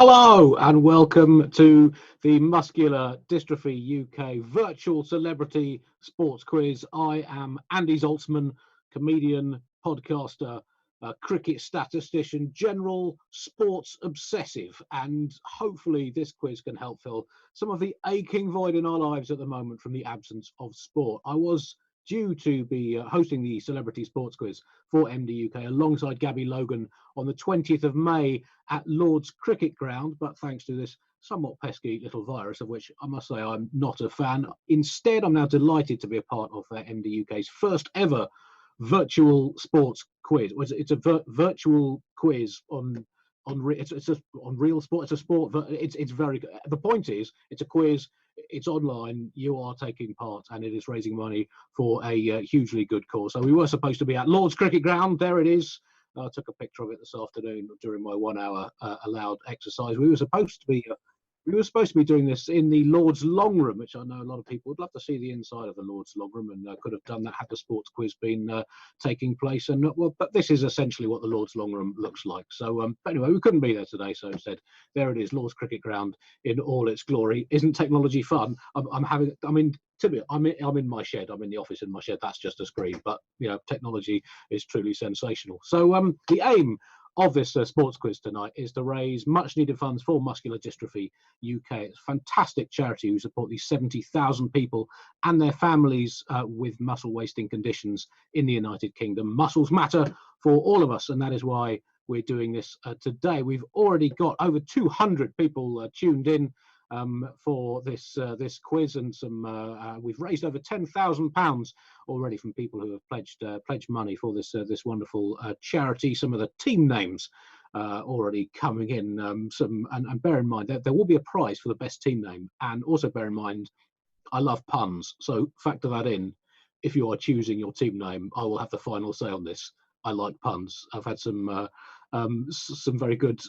Hello and welcome to the Muscular Dystrophy UK virtual celebrity sports quiz. I am Andy Zaltzman, comedian, podcaster, cricket statistician, general sports obsessive, and hopefully this quiz can help fill some of the aching void in our lives at the moment from the absence of sport. I was due to be hosting the Celebrity Sports Quiz for MDUK alongside Gabby Logan on the 20th of May at Lord's Cricket Ground, but thanks to this somewhat pesky little virus, of which I must say I'm not a fan. Instead, I'm now delighted to be a part of MDUK's first ever virtual sports quiz. It's a virtual quiz on real sport. It's a sport. It's very good. The point is, it's a quiz. It's online. You are taking part, and it is raising money for a hugely good cause. So we were supposed to be at Lord's Cricket Ground. There it is. I took a picture of it this afternoon during my 1 hour allowed exercise. We were supposed to be doing this in the Lord's Long Room, which I know a lot of people would love to see the inside of the Lord's Long Room, and could have done that had the sports quiz been taking place. And but this is essentially what the Lord's Long Room looks like. So, but anyway, we couldn't be there today, so instead, there it is, Lord's Cricket Ground in all its glory. Isn't technology fun? I'm in my shed. I'm in the office in my shed. That's just a screen, but technology is truly sensational. So, the aim of this sports quiz tonight is to raise much needed funds for Muscular Dystrophy UK. It's a fantastic charity who support these 70,000 people and their families with muscle wasting conditions in the United Kingdom. Muscles matter for all of us, and that is why we're doing this today. We've already got over 200 people tuned in for this quiz, and we've raised over £10,000 already from people who have pledged money for this wonderful charity. Some of the team names already coming in. And bear in mind that there will be a prize for the best team name, and also bear in mind I love puns, so factor that in. If you are choosing your team name, I will have the final say on this. I like puns. I've had some very good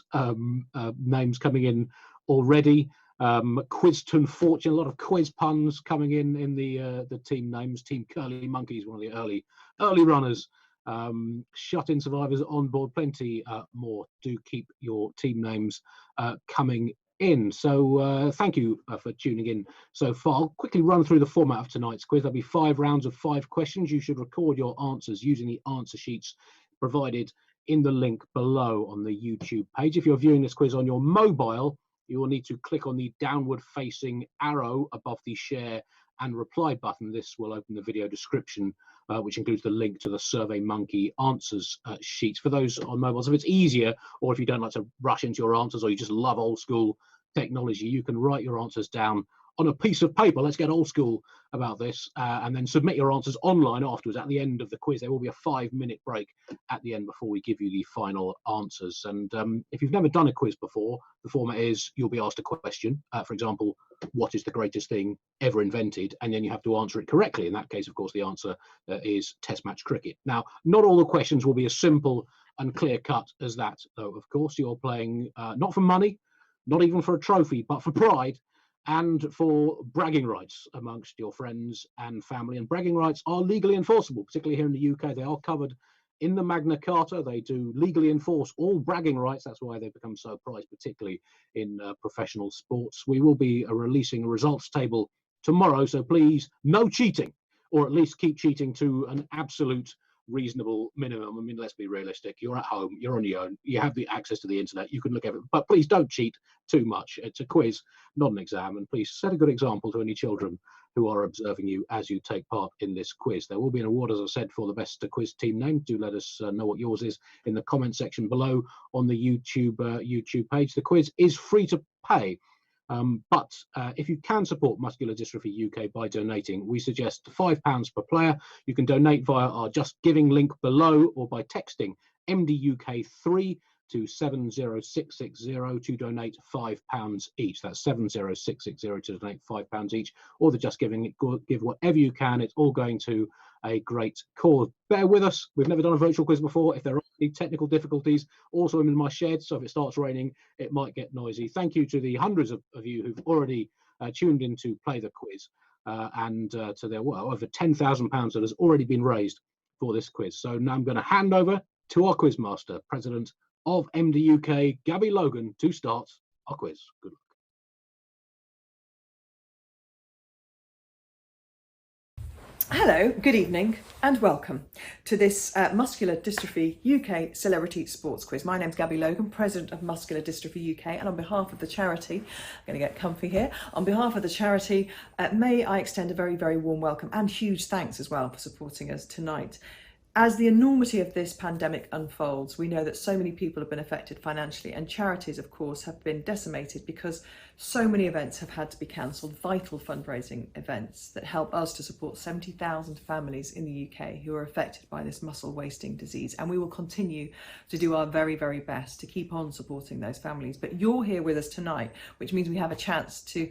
names coming in already. Quizton Fortune, a lot of quiz puns coming in the team names. Team Curly Monkeys, one of the early runners. Shut-in survivors on board, plenty more. Do keep your team names coming in. So thank you for tuning in so far. I'll quickly run through the format of tonight's quiz. There'll be 5 rounds of 5 questions. You should record your answers using the answer sheets provided in the link below on the YouTube page. If you're viewing this quiz on your mobile, you will need to click on the downward facing arrow above the share and reply button. This will open the video description, which includes the link to the SurveyMonkey answers sheets. For those on mobiles, if it's easier, or if you don't like to rush into your answers, or you just love old school technology, you can write your answers down on a piece of paper. Let's get old school about this, and then submit your answers online afterwards. At the end of the quiz, there will be a 5-minute break at the end before we give you the final answers. And if you've never done a quiz before, the format is you'll be asked a question. For example, what is the greatest thing ever invented? And then you have to answer it correctly. In that case, of course, the answer is Test match cricket. Now, not all the questions will be as simple and clear cut as that, though. Of course, you're playing not for money, not even for a trophy, but for pride and for bragging rights amongst your friends and family. And bragging rights are legally enforceable, particularly here in the UK. They are covered in the Magna Carta. They do legally enforce all bragging rights. That's why they've become so prized, particularly in professional sports. We will be releasing a results table tomorrow, so please, no cheating, or at least keep cheating to an absolute reasonable minimum. I mean, let's be realistic. You're at home, you're on your own, you have the access to the internet, you can look at it, but please don't cheat too much. It's a quiz, not an exam, and please set a good example to any children who are observing you as you take part in this quiz. There will be an award, as I said, for the best quiz team name. Do let us know what yours is in the comment section below on the YouTube page. The quiz is free to pay. But if you can support Muscular Dystrophy UK by donating, we suggest £5 per player. You can donate via our Just Giving link below, or by texting MDUK3 to 70660 to donate £5 each. That's 70660 to donate £5 each, or the Just Giving, give whatever you can. It's all going to a great cause. Bear with us. We've never done a virtual quiz before. If there are any technical difficulties, also I'm in my shed, so if it starts raining, it might get noisy. Thank you to the hundreds of you who've already tuned in to play the quiz, and to their over £10,000 that has already been raised for this quiz. So now I'm going to hand over to our Quizmaster, President of MDUK, Gabby Logan, to start our quiz. Good luck. Hello, good evening and welcome to this Muscular Dystrophy UK Celebrity Sports Quiz. My name's Gabby Logan, President of Muscular Dystrophy UK, and on behalf of the charity, I'm going to get comfy here, on behalf of the charity, may I extend a very, very warm welcome and huge thanks as well for supporting us tonight. As the enormity of this pandemic unfolds, we know that so many people have been affected financially, and charities, of course, have been decimated because so many events have had to be cancelled, vital fundraising events that help us to support 70,000 families in the UK who are affected by this muscle wasting disease. And we will continue to do our very, very best to keep on supporting those families. But you're here with us tonight, which means we have a chance to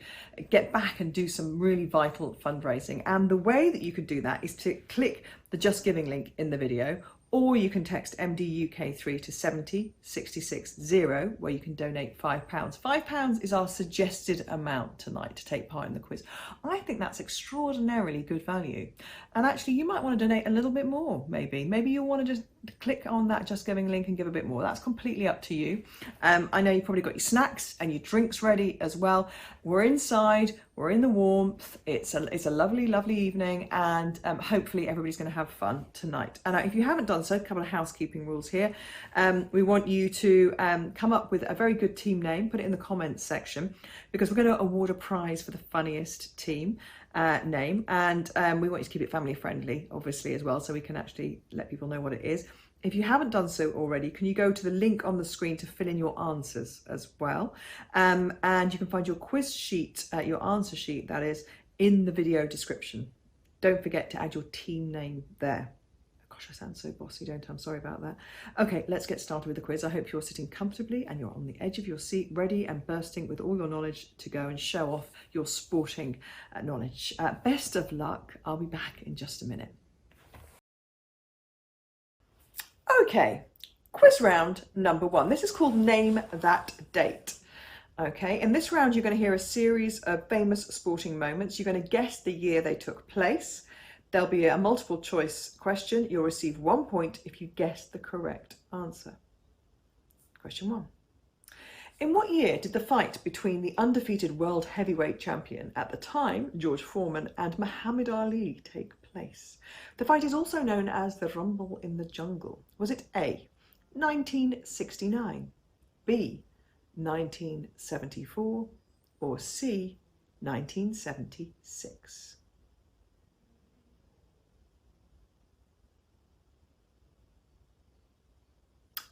get back and do some really vital fundraising. And the way that you could do that is to click the Just Giving link in the video, or you can text MDUK3 to 70660, where you can donate £5. £5 is our suggested amount tonight to take part in the quiz. I think that's extraordinarily good value. And actually, you might want to donate a little bit more, maybe. Maybe you'll want to just click on that Just Giving link and give a bit more. That's completely up to you. I know you've probably got your snacks and your drinks ready as well. We're inside, we're in the warmth. It's a lovely, lovely evening, and hopefully everybody's going to have fun tonight. And if you haven't done so, a couple of housekeeping rules here. We want you to come up with a very good team name, put it in the comments section, because we're going to award a prize for the funniest team name, and we want you to keep it family friendly, obviously, as well, so we can actually let people know what it is. If you haven't done so already, can you go to the link on the screen to fill in your answers as well? And you can find your quiz sheet, your answer sheet, that is, in the video description. Don't forget to add your team name there. Gosh, I sound so bossy, don't I? I'm sorry about that. Okay, let's get started with the quiz. I hope you're sitting comfortably and you're on the edge of your seat, ready and bursting with all your knowledge to go and show off your sporting knowledge. Best of luck. I'll be back in just a minute. Okay, quiz round number 1. This is called Name That Date. Okay, in this round, you're going to hear a series of famous sporting moments. You're going to guess the year they took place. There'll be a multiple choice question. You'll receive 1 point if you guess the correct answer. Question 1. In what year did the fight between the undefeated world heavyweight champion at the time, George Foreman, and Muhammad Ali take place? The fight is also known as the Rumble in the Jungle. Was it A, 1969, B, 1974, or C, 1976?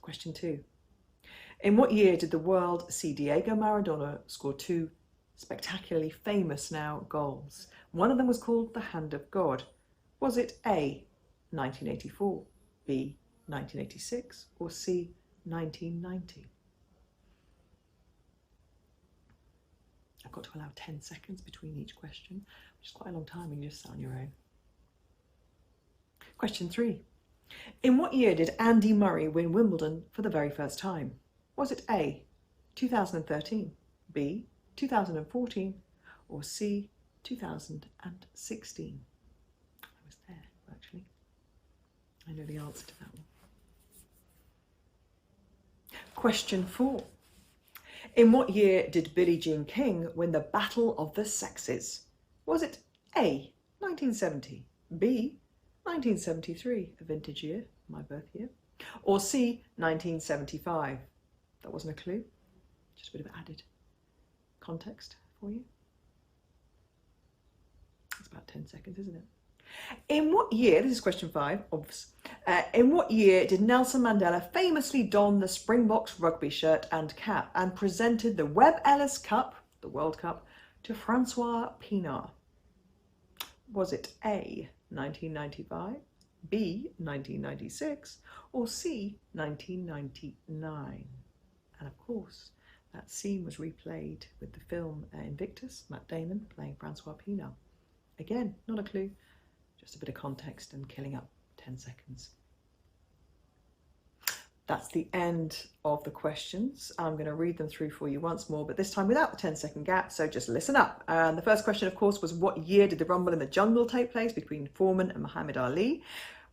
Question 2. In what year did the world see Diego Maradona score 2 spectacularly famous now goals? One of them was called the Hand of God. Was it A, 1984, B, 1986, or C, 1990? I've got to allow 10 seconds between each question, which is quite a long time when you just sat on your own. Question 3. In what year did Andy Murray win Wimbledon for the very first time? Was it A, 2013, B, 2014, or C, 2016? I was there, actually. I know the answer to that one. Question 4. In what year did Billie Jean King win the Battle of the Sexes? Was it A, 1970, B, 1973, a vintage year, my birth year, or C, 1975? That wasn't a clue, just a bit of added context for you. It's about 10 seconds, isn't it? In what year, this is question 5, obvious, in what year did Nelson Mandela famously don the Springboks rugby shirt and cap and presented the Webb Ellis Cup, the World Cup, to Francois Pienaar? Was it A, 1995, B, 1996, or C, 1999? And of course, that scene was replayed with the film Invictus, Matt Damon playing Francois Pienaar. Again, not a clue, just a bit of context and killing up 10 seconds. That's the end of the questions. I'm going to read them through for you once more, but this time without the 10-second gap, so just listen up. The first question, of course, was what year did the Rumble in the Jungle take place between Foreman and Muhammad Ali?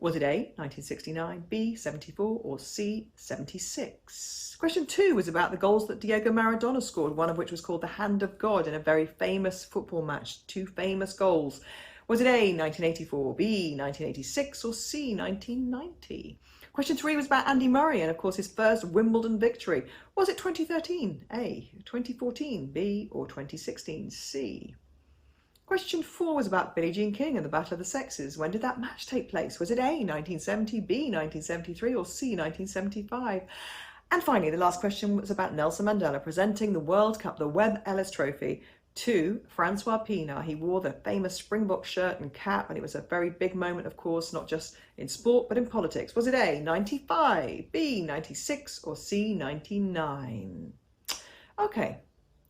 Was it A, 1969, B, 74, or C, 76? Question 2 was about the goals that Diego Maradona scored, one of which was called the Hand of God in a very famous football match. 2 famous goals. Was it A, 1984, B, 1986, or C, 1990? Question 3 was about Andy Murray and, of course, his first Wimbledon victory. Was it 2013, A, 2014, B, or 2016, C? Question 4 was about Billie Jean King and the Battle of the Sexes. When did that match take place? Was it A, 1970, B, 1973, or C, 1975? And finally, the last question was about Nelson Mandela presenting the World Cup, the Webb Ellis Trophy, to Francois Pienaar. He wore the famous Springbok shirt and cap, and it was a very big moment, of course, not just in sport, but in politics. Was it A, 95, B, 96, or C, 99? Okay,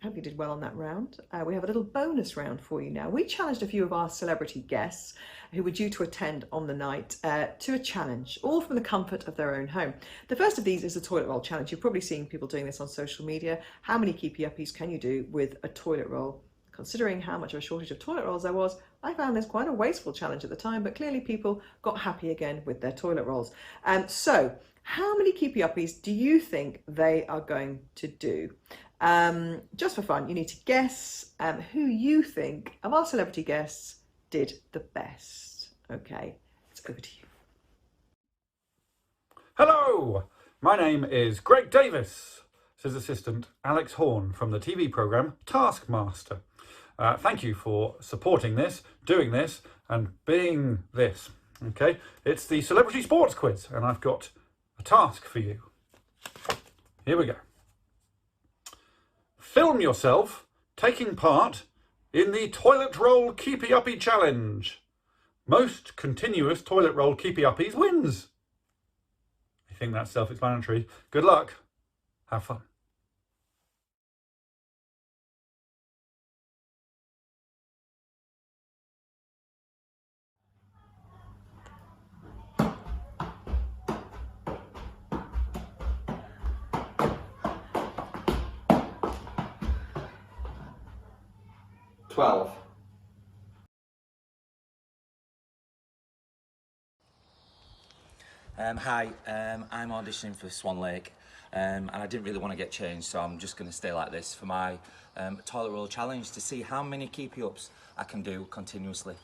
hope you did well on that round. We have a little bonus round for you now. We challenged a few of our celebrity guests who were due to attend on the night to a challenge, all from the comfort of their own home. The first of these is the toilet roll challenge. You've probably seen people doing this on social media. How many keepy-uppies can you do with a toilet roll? Considering how much of a shortage of toilet rolls there was, I found this quite a wasteful challenge at the time, but clearly people got happy again with their toilet rolls. So how many keepy-uppies do you think they are going to do? Just for fun, you need to guess who you think of our celebrity guests did the best. Okay, it's over to you. Hello, my name is Greg Davis. This is assistant Alex Horne from the TV programme Taskmaster. Thank you for supporting this, doing this, and being this. Okay, it's the Celebrity Sports Quiz, and I've got a task for you. Here we go. Film yourself taking part in the Toilet Roll Keepy-Uppie Challenge. Most continuous toilet roll keepy-uppies wins. I think that's self-explanatory. Good luck. Have fun. Hi, I'm auditioning for Swan Lake and I didn't really want to get changed, so I'm just going to stay like this for my toilet roll challenge to see how many keepy-ups I can do continuously.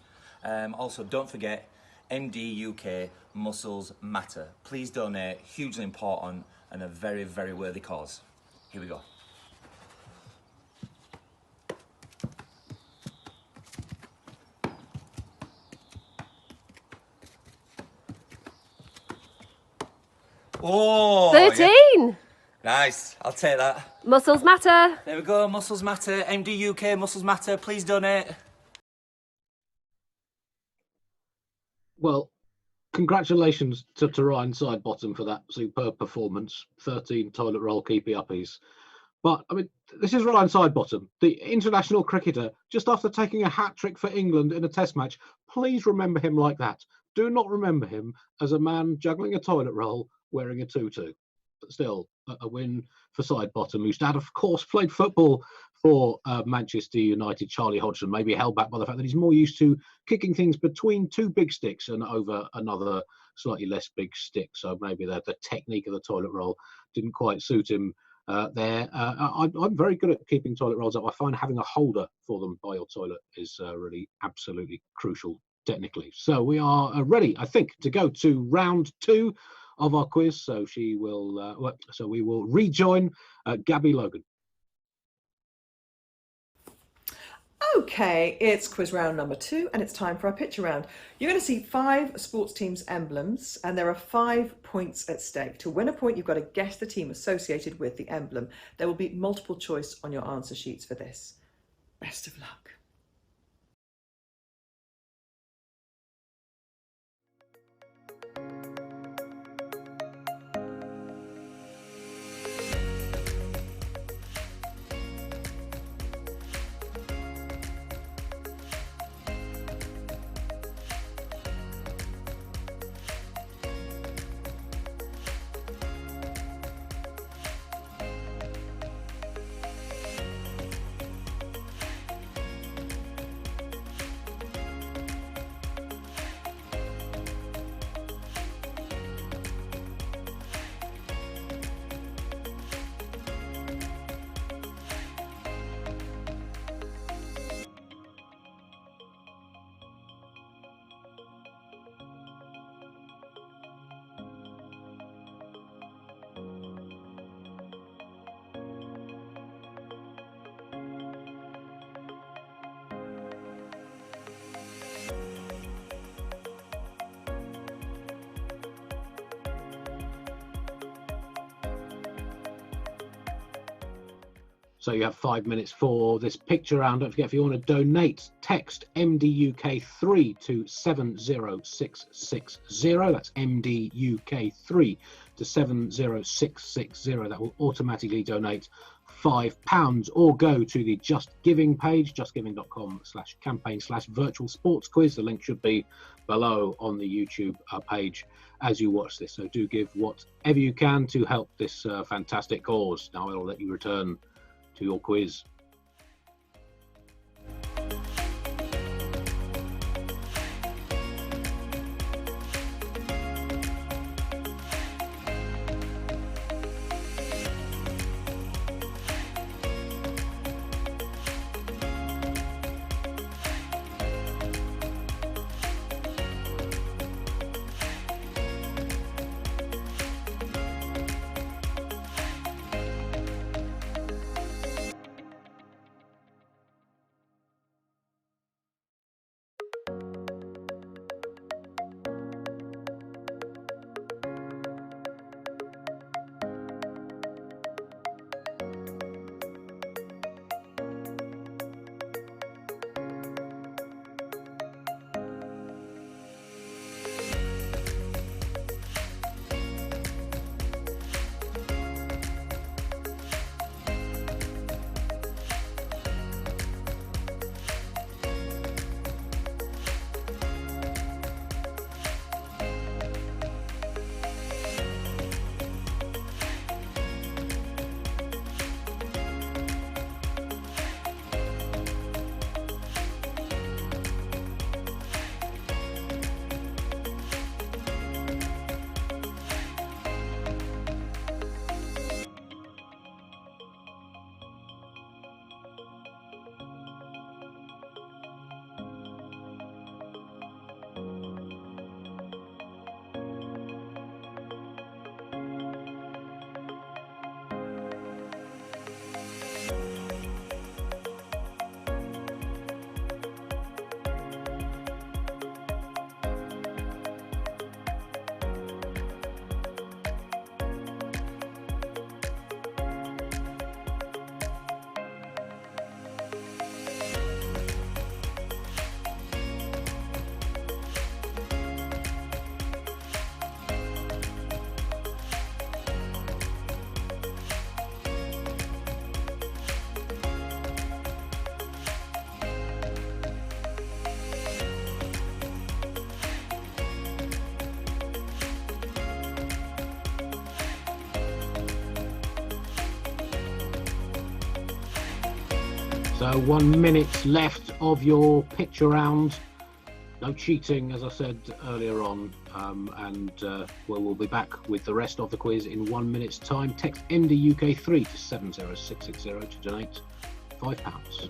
Also, don't forget MDUK Muscles Matter. Please donate, hugely important and a very, very worthy cause. Here we go. Oh, 13. Yeah. Nice, I'll take that. Muscles matter. There we go, Muscles Matter, MDUK Muscles Matter, please donate. Well, congratulations to Ryan Sidebottom for that superb performance. 13 toilet roll keepy-uppies. But, I mean, this is Ryan Sidebottom, the international cricketer, just after taking a hat-trick for England in a test match. Please remember him like that. Do not remember him as a man juggling a toilet roll wearing a tutu. But still, a win for Sidebottom, whose dad, of course, played football for Manchester United. Charlie Hodgson, maybe held back by the fact that he's more used to kicking things between two big sticks and over another slightly less big stick. So maybe the technique of the toilet roll didn't quite suit him there. I'm very good at keeping toilet rolls up. I find having a holder for them by your toilet is really absolutely crucial technically. So we are ready, I think, to go to round 2 of our quiz. So we will rejoin Gabby Logan. Okay, it's quiz round number 2 and it's time for our picture round. You're going to see 5 sports teams' emblems and there are 5 points at stake. To win a point, you've got to guess the team associated with the emblem. There will be multiple choice on your answer sheets for this. Best of luck. So you have 5 minutes for this picture round. Don't forget, if you want to donate, text MDUK3 to 70660. That's MDUK3 to 70660. That will automatically donate £5, or go to the Just Giving page, justgiving.com/campaign/virtual sports quiz. The link should be below on the YouTube page as you watch this. So do give whatever you can to help this fantastic cause. Now I'll let you return to your quiz. So 1 minute left of your picture round. No cheating, as I said earlier on, we'll be back with the rest of the quiz in 1 minute's time. Text MDUK3 to 70660 to donate £5.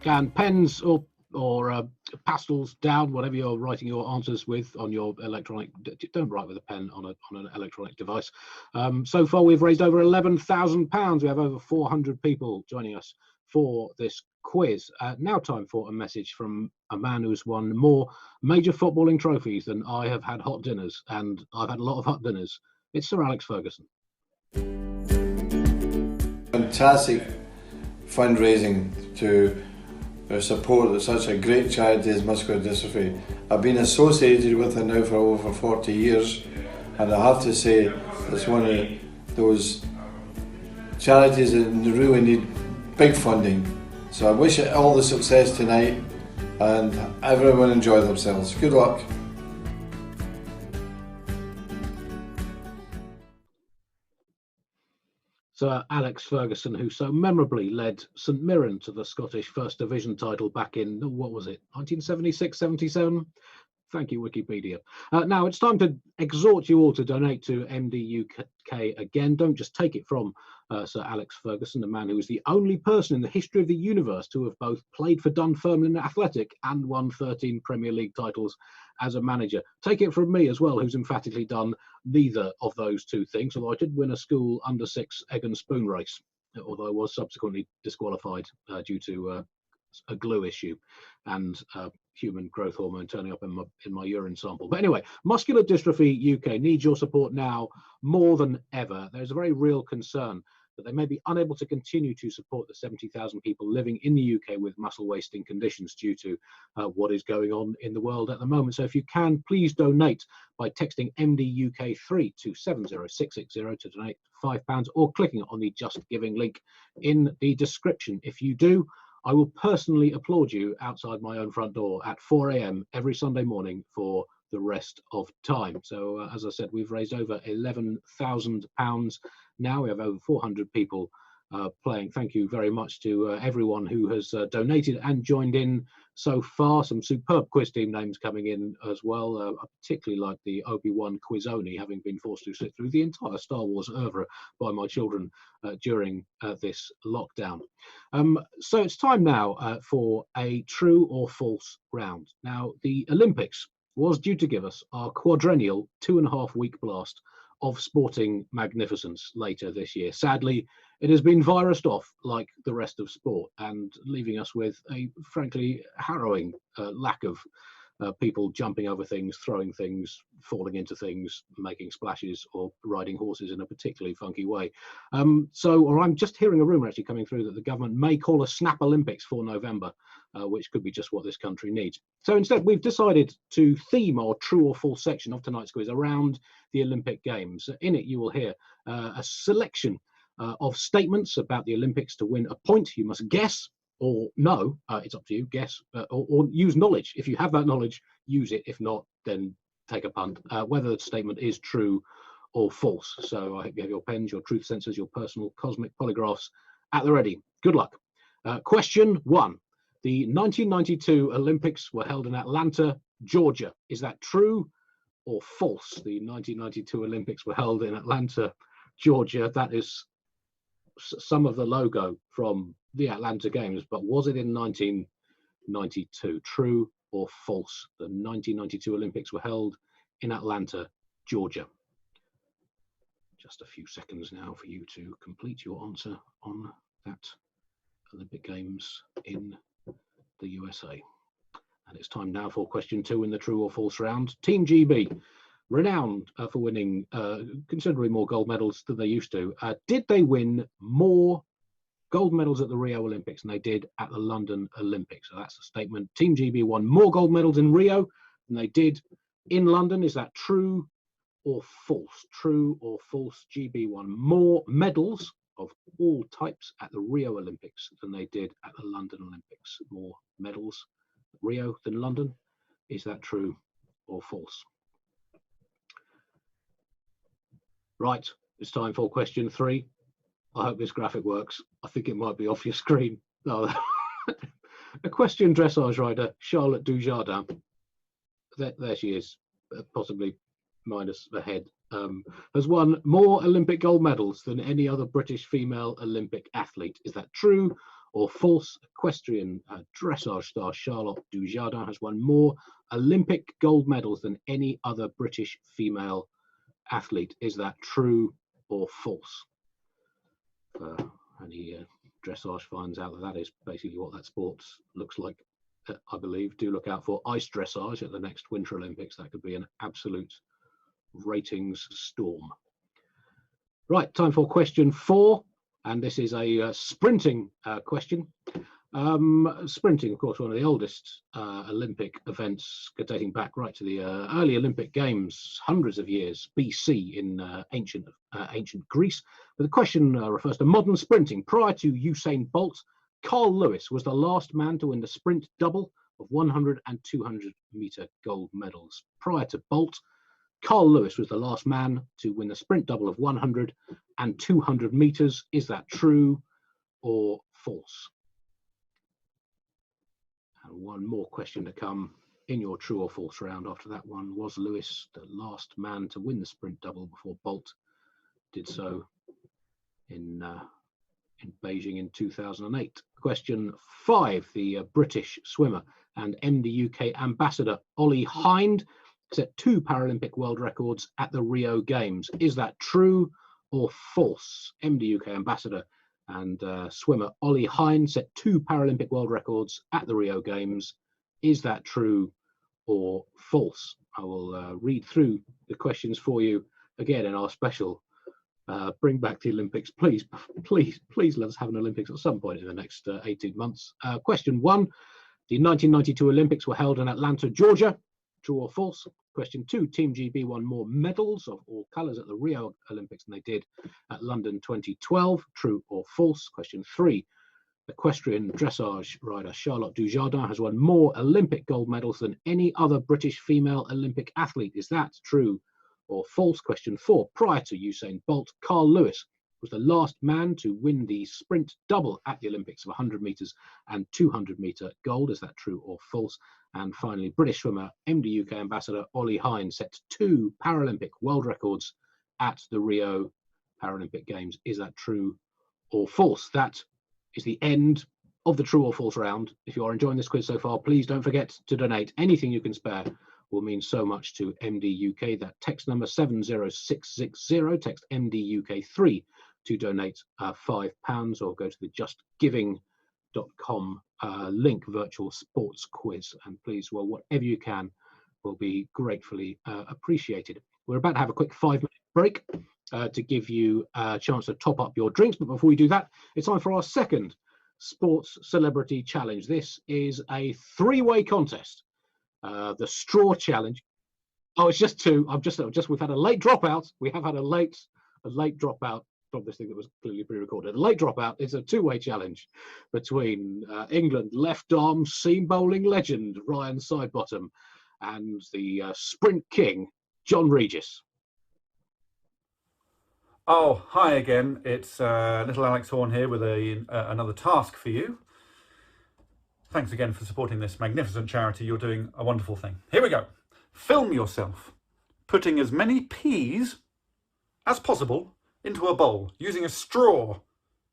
And pens or pastels down, whatever you're writing your answers with on your electronic. Don't write with a pen on an electronic device. So far, we've raised over £11,000. We have over 400 people joining us for this quiz. Now time for a message from a man who's won more major footballing trophies than I have had hot dinners, and I've had a lot of hot dinners. It's Sir Alex Ferguson. Fantastic fundraising to support such a great charity as Muscular Dystrophy. I've been associated with it now for over 40 years, and I have to say it's one of those charities that really need big funding. So I wish it all the success tonight and everyone enjoy themselves. Good luck. Sir Alex Ferguson, who so memorably led St Mirren to the Scottish First Division title back in, what was it, 1976, 77? Thank you, Wikipedia. Now it's time to exhort you all to donate to MDUK again. Don't just take it from Sir Alex Ferguson, the man who was the only person in the history of the universe to have both played for Dunfermline Athletic and won 13 Premier League titles as a manager. Take it from me as well, who's emphatically done neither of those two things, although I did win a school under-6 egg and spoon race, although I was subsequently disqualified due to a glue issue and human growth hormone turning up in my urine sample. But anyway, Muscular Dystrophy UK needs your support now more than ever. There's a very real concern that they may be unable to continue to support the 70,000 people living in the UK with muscle wasting conditions due to what is going on in the world at the moment. So if you can, please donate by texting MDUK3 to 70660 to donate £5 or clicking on the Just Giving link in the description. If you do, I will personally applaud you outside my own front door at 4 a.m. every Sunday morning for the rest of time. So as I said, we've raised over £11,000 now. We have over 400 people playing. Thank you very much to everyone who has donated and joined in so far. Some superb quiz team names coming in as well. I particularly like the Obi-Wan Quizoni, having been forced to sit through the entire Star Wars oeuvre by my children during this lockdown. So it's time now for a true or false round. Now, the Olympics was due to give us our quadrennial 2.5-week blast of sporting magnificence later this year. Sadly, it has been virused off like the rest of sport and leaving us with a frankly harrowing lack of people jumping over things, throwing things, falling into things, making splashes, or riding horses in a particularly funky way. Or I'm just hearing a rumour actually coming through that the government may call a Snap Olympics for November, which could be just what this country needs. So instead, we've decided to theme our true or false section of tonight's quiz around the Olympic Games. In it, you will hear a selection of statements about the Olympics. To win a point, you must guess or no, it's up to you, guess, or use knowledge. If you have that knowledge, use it. If not, then take a punt, whether the statement is true or false. So I hope you have your pens, your truth sensors, your personal cosmic polygraphs at the ready. Good luck. Question 1. The 1992 Olympics were held in Atlanta, Georgia. Is that true or false? The 1992 Olympics were held in Atlanta, Georgia. That is some of the logo from the Atlanta Games, but was it in 1992? True or false? The 1992 Olympics were held in Atlanta, Georgia. Just a few seconds now for you to complete your answer on that Olympic Games in the USA. And it's time now for question 2 in the true or false round. Team GB, renowned for winning considerably more gold medals than they used to. Did they win more gold medals at the Rio Olympics than they did at the London Olympics? So that's a statement. Team GB won more gold medals in Rio than they did in London. Is that true or false? True or false? GB won more medals of all types at the Rio Olympics than they did at the London Olympics. More medals at Rio than London. Is that true or false? Right, it's time for question 3. I hope this graphic works. I think it might be off your screen. Oh. Equestrian dressage rider Charlotte Dujardin, there she is, possibly minus the head, has won more Olympic gold medals than any other British female Olympic athlete. Is that true or false? Equestrian dressage star Charlotte Dujardin has won more Olympic gold medals than any other British female athlete. Is that true or false? Any dressage finds out that is basically what that sport looks like, I believe. Do look out for ice dressage at the next Winter Olympics. That could be an absolute ratings storm. Right, time for question 4, and this is a sprinting question. Sprinting, of course, one of the oldest Olympic events, dating back right to the early Olympic Games, hundreds of years BC in ancient Greece. But the question refers to modern sprinting. Prior to Usain Bolt, Carl Lewis was the last man to win the sprint double of 100 and 200 meter gold medals. Prior to Bolt, Carl Lewis was the last man to win the sprint double of 100 and 200 meters. Is that true or false? And one more question to come in your true or false round after that one. Was Lewis the last man to win the sprint double before Bolt did so in Beijing in 2008? Question 5. The British swimmer and MDUK ambassador Ollie Hind set 2 Paralympic world records at the Rio Games. Is that true or false? MDUK ambassador and swimmer Ollie Hind set 2 Paralympic world records at the Rio Games. Is that true or false? I will read through the questions for you again in our special Bring Back the Olympics. Please let us have an Olympics at some point in the next 18 months. Question 1. The 1992 Olympics were held in Atlanta, Georgia. True or false? Question 2. Team GB won more medals of all colours at the Rio Olympics than they did at London 2012. True or false? Question 3. Equestrian dressage rider Charlotte Dujardin has won more Olympic gold medals than any other British female Olympic athlete. Is that true or false? Question 4. Prior to Usain Bolt, Carl Lewis was the last man to win the sprint double at the Olympics of 100 metres and 200 metre gold. Is that true or false? And finally, British swimmer, MDUK ambassador Ollie Hind set 2 Paralympic world records at the Rio Paralympic Games. Is that true or false? That is the end of the true or false round. If you are enjoying this quiz so far, please don't forget to donate. Anything you can spare will mean so much to MDUK. That text number 70660, text MDUK3 to donate £5, or go to the justgiving.com link, virtual sports quiz. And please, well, whatever you can will be gratefully appreciated. We're about to have a quick 5-minute break to give you a chance to top up your drinks. But before we do that, it's time for our second Sports Celebrity Challenge. This is a 3-way contest. The straw challenge. Oh, it's just 2. We've had a late dropout. We have had a late dropout from this thing that was clearly pre-recorded. A late dropout is a 2-way challenge between England left-arm seam bowling legend Ryan Sidebottom and the sprint king John Regis. Oh, hi again. It's little Alex Horne here with another task for you. Thanks again for supporting this magnificent charity. You're doing a wonderful thing. Here we go. Film yourself putting as many peas as possible into a bowl using a straw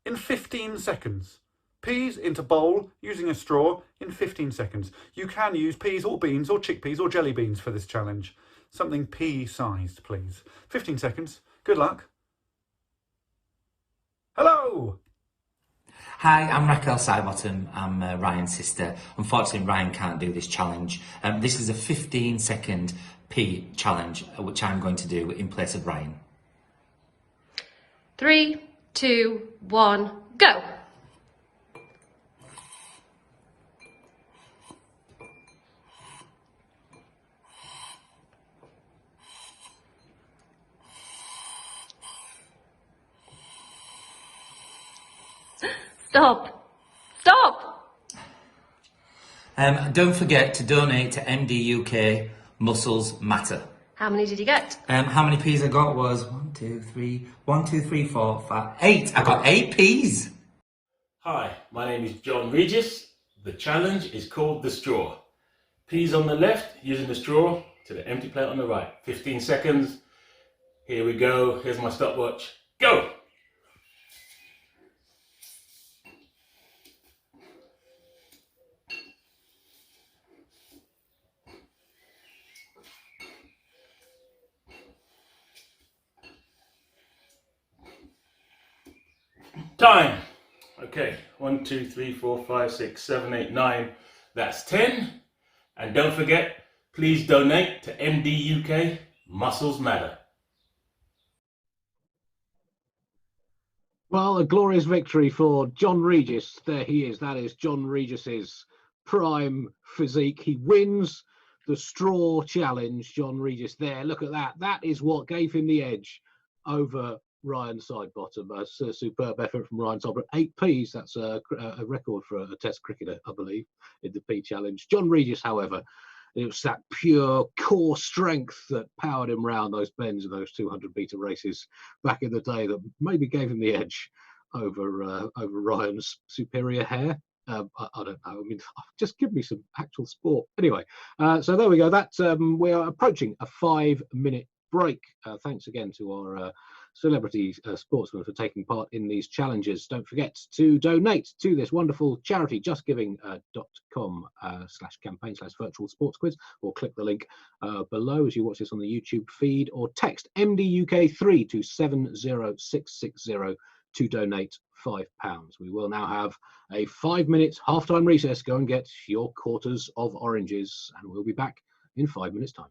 in 15 seconds. Peas into bowl using a straw in 15 seconds. You can use peas or beans or chickpeas or jelly beans for this challenge. Something pea-sized, please. 15 seconds. Good luck. Hello! Hi, I'm Raquel Sidebottom. I'm Ryan's sister. Unfortunately, Ryan can't do this challenge. This is a 15-second pea challenge, which I'm going to do in place of Ryan. 3, 2, 1, go! Stop! Stop! Don't forget to donate to MDUK Muscles Matter. How many did you get? How many peas I got was 1, 2, 3, 4, 5, 8. I got 8 peas. Hi, my name is John Regis. The challenge is called the straw. Peas on the left, using the straw to the empty plate on the right. 15 seconds. Here we go. Here's my stopwatch. Go! Time. Okay, 1, 2, 3, 4, 5, 6, 7, 8, 9. That's 10. And don't forget, please donate to MDUK Muscles Matter. Well, a glorious victory for John Regis. There he is. That is John Regis's prime physique. He wins the straw challenge, John Regis there. Look at that. That is what gave him the edge over Ryan Sidebottom. A superb effort from Ryan Sidebottom. 8 Ps, that's a record for a test cricketer, I believe, in the P challenge. John Regis, however, It was that pure core strength that powered him round those bends of those 200-metre races back in the day that maybe gave him the edge over Ryan's superior hair. I don't know. I mean, just give me some actual sport. Anyway, so there we go. That we are approaching a 5-minute break. Thanks again to our celebrity sportsmen for taking part in these challenges. Don't forget to donate to this wonderful charity, justgiving.com/campaign/virtual sports quiz, or click the link below as you watch this on the YouTube feed, or text MDUK3 to 70660 to donate £5. We will now have a 5-minute half-time recess. Go and get your quarters of oranges, and we'll be back in 5 minutes' time.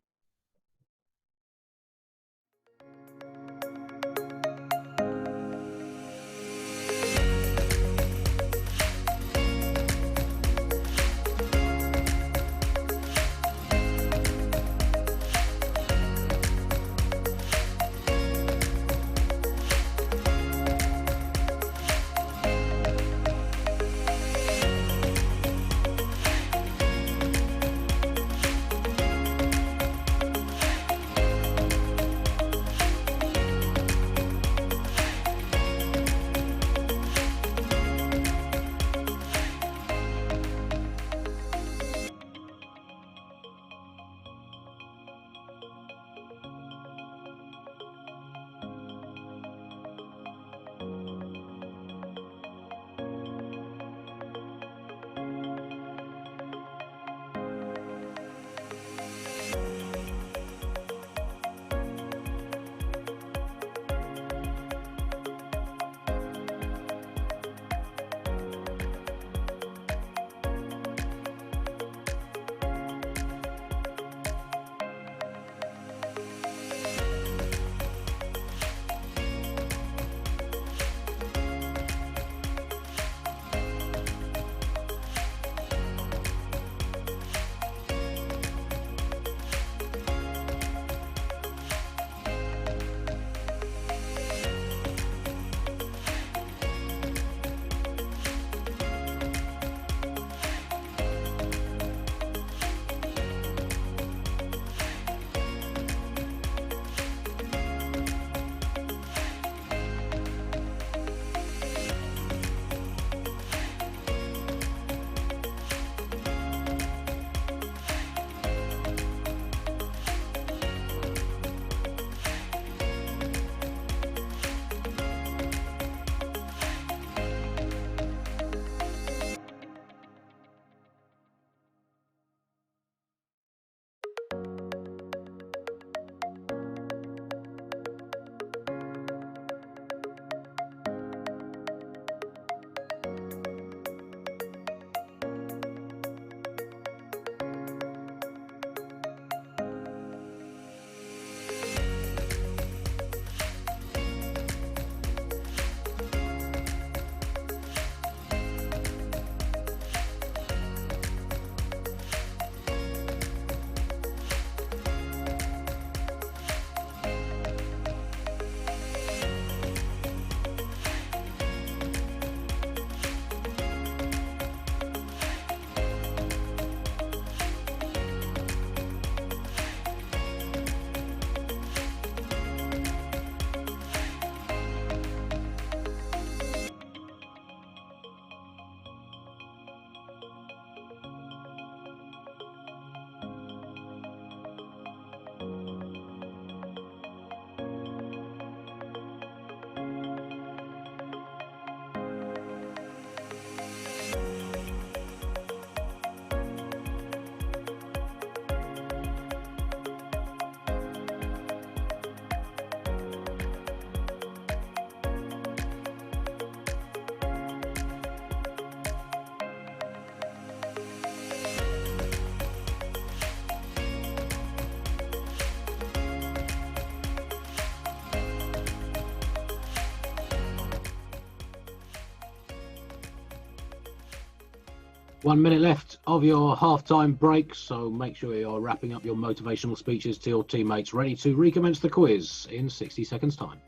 One minute left of your half-time break, so make sure you're wrapping up your motivational speeches to your teammates, ready to recommence the quiz in 60 seconds' time.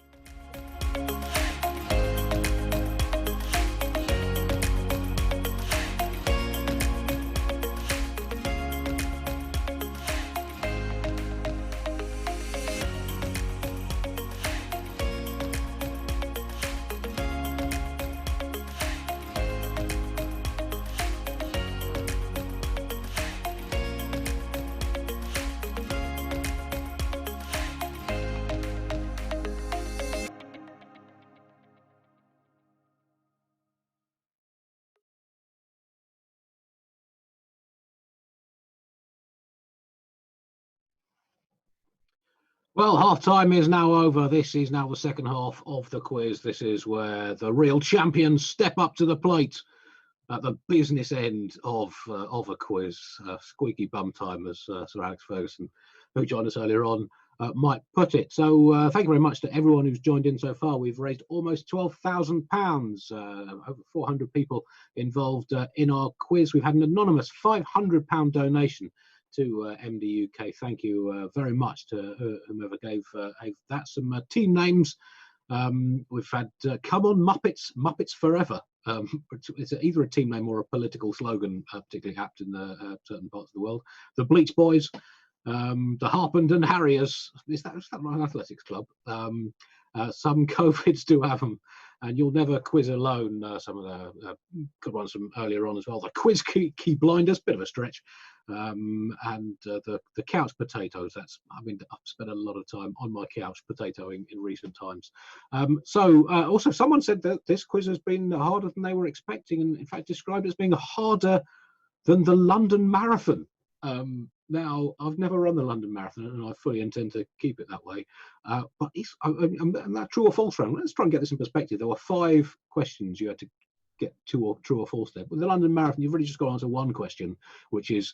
Well, half time is now over. This is now the second half of the quiz. This is where the real champions step up to the plate at the business end of a quiz. Squeaky bum time, as Sir Alex Ferguson, who joined us earlier on, might put it. So thank you very much to everyone who's joined in so far. We've raised almost £12,000, over 400 people involved in our quiz. We've had an anonymous £500 donation to MDUK. Thank you very much to whomever gave that. Some team names. We've had Come On Muppets Forever. It's either a team name or a political slogan, particularly apt in certain parts of the world. The Bleach Boys, the Harpenden Harriers. Is that an athletics club? Some COVIDs do have them, and You'll Never Quiz Alone. Some of the good ones from earlier on as well. The Quiz Key Blinders, bit of a stretch, and the couch potatoes. I've spent a lot of time on my couch potatoing in recent times. Also, someone said that this quiz has been harder than they were expecting, and in fact described it as being harder than the London Marathon. Now, I've never run the London Marathon, and I fully intend to keep it that way. But and that true or false round, let's try and get this in perspective. There were 5 questions you had to get true or false there. With the London Marathon, you've really just got to answer one question, which is,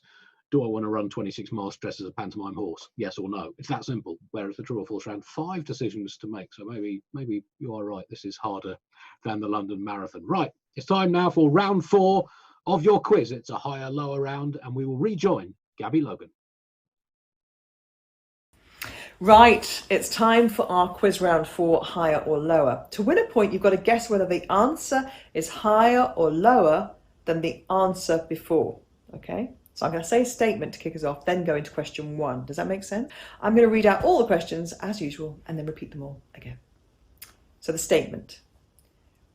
do I want to run 26 miles dressed as a pantomime horse? Yes or no. It's that simple. Whereas the true or false round, 5 decisions to make. So maybe you are right. This is harder than the London Marathon. Right. It's time now for round 4 of your quiz. It's a higher, lower round, and we will rejoin Gabby Logan. Right, it's time for our quiz round 4, higher or lower. To win a point, you've got to guess whether the answer is higher or lower than the answer before. Okay, so I'm going to say a statement to kick us off, then go into question 1. Does that make sense? I'm going to read out all the questions as usual and then repeat them all again. So the statement.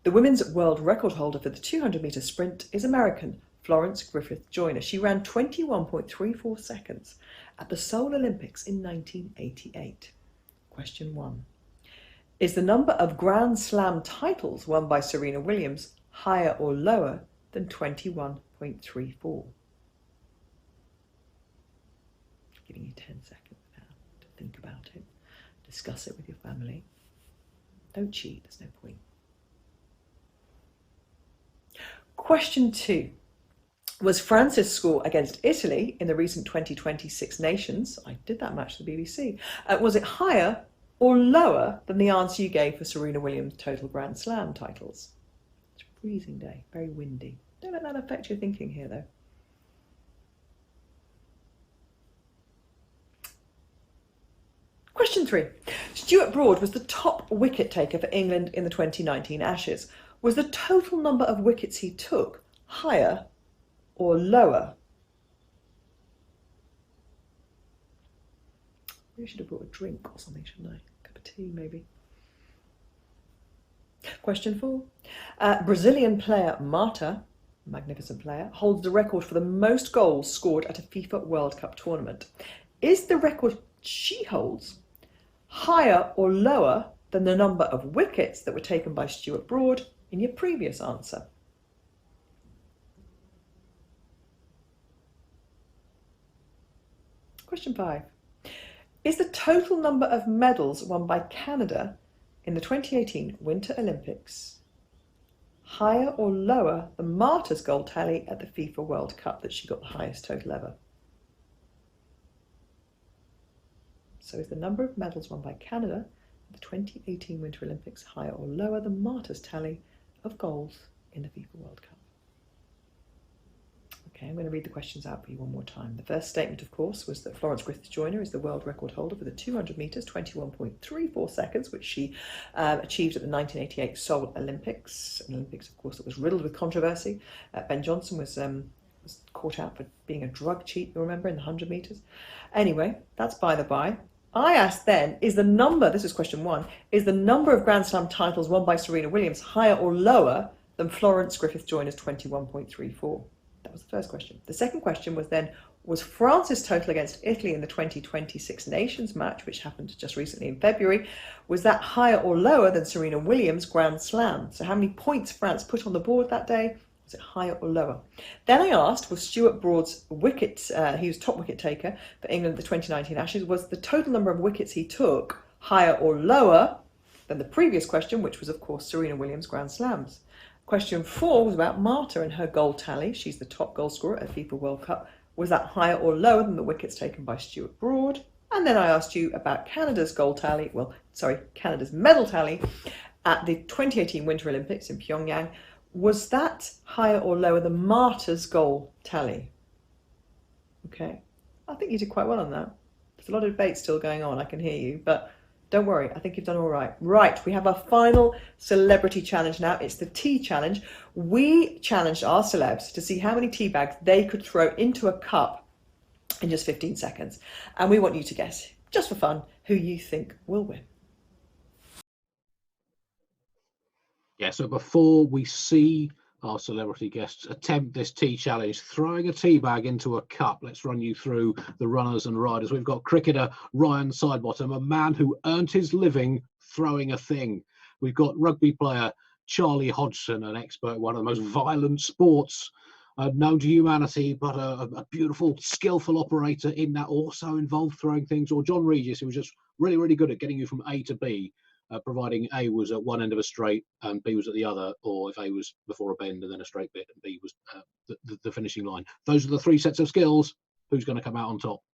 The women's world record holder for the 200-metre sprint is American Florence Griffith Joyner. She ran 21.34 seconds at the Seoul Olympics in 1988. Question 1. Is the number of Grand Slam titles won by Serena Williams higher or lower than 21.34? Giving you 10 seconds now to think about it. Discuss it with your family. Don't cheat, there's no point. Question 2. Was France's score against Italy in the recent 2020 Six Nations, I did that match for the BBC, was it higher or lower than the answer you gave for Serena Williams' total Grand Slam titles? It's a freezing day, very windy. Don't let that affect your thinking here though. Question 3. Stuart Broad was the top wicket taker for England in the 2019 Ashes. Was the total number of wickets he took higher or lower? Maybe I should have brought a drink or something, shouldn't I? A cup of tea, maybe. Question 4. Brazilian player Marta, magnificent player, holds the record for the most goals scored at a FIFA World Cup tournament. Is the record she holds higher or lower than the number of wickets that were taken by Stuart Broad in your previous answer? Question 5. Is the total number of medals won by Canada in the 2018 Winter Olympics higher or lower than Marta's gold tally at the FIFA World Cup, that she got the highest total ever? So is the number of medals won by Canada at the 2018 Winter Olympics higher or lower than Marta's tally of golds in the FIFA World Cup? Okay, I'm going to read the questions out for you one more time. The first statement, of course, was that Florence Griffith Joyner is the world record holder for the 200 metres, 21.34 seconds, which she achieved at the 1988 Seoul Olympics. An Olympics, of course, that was riddled with controversy. Ben Johnson was caught out for being a drug cheat, you remember, in the 100 metres. Anyway, that's by the by. I asked then, is the number, this is question 1, is the number of Grand Slam titles won by Serena Williams higher or lower than Florence Griffith Joyner's 21.34? That was the first question. The second question was then, was France's total against Italy in the 2020 Six Nations match, which happened just recently in February, was that higher or lower than Serena Williams' Grand Slam? So how many points France put on the board that day Was it higher or lower? Then I asked, was Stuart Broad's wickets, he was top wicket taker for England at the 2019 Ashes, was the total number of wickets he took higher or lower than the previous question, which was, of course, Serena Williams' Grand Slams. Question 4 was about Marta and her goal tally. She's the top goal scorer at FIFA World Cup. Was that higher or lower than the wickets taken by Stuart Broad? And then I asked you about Canada's goal tally, Canada's medal tally at the 2018 Winter Olympics in Pyongyang. Was that higher or lower than Marta's goal tally? Okay, I think you did quite well on that. There's a lot of debate still going on, I can hear you, but don't worry, I think you've done all right. Right, we have our final celebrity challenge now. It's the tea challenge. We challenged our celebs to see how many tea bags they could throw into a cup in just 15 seconds. And we want you to guess, just for fun, who you think will win. Yeah, so before we see our celebrity guests attempt this tea challenge, throwing a tea bag into a cup, let's run you through the runners and riders. We've got cricketer Ryan Sidebottom, a man who earned his living throwing a thing. We've got rugby player Charlie Hodgson, an expert, one of the most violent sports known to humanity, but a beautiful, skillful operator in that, also involved throwing things. Or John Regis, who was just really, really good at getting you from A to B. Providing A was at one end of a straight and B was at the other, or if A was before a bend and then a straight bit and B was the finishing line. Those are the three sets of skills. Who's going to come out on top?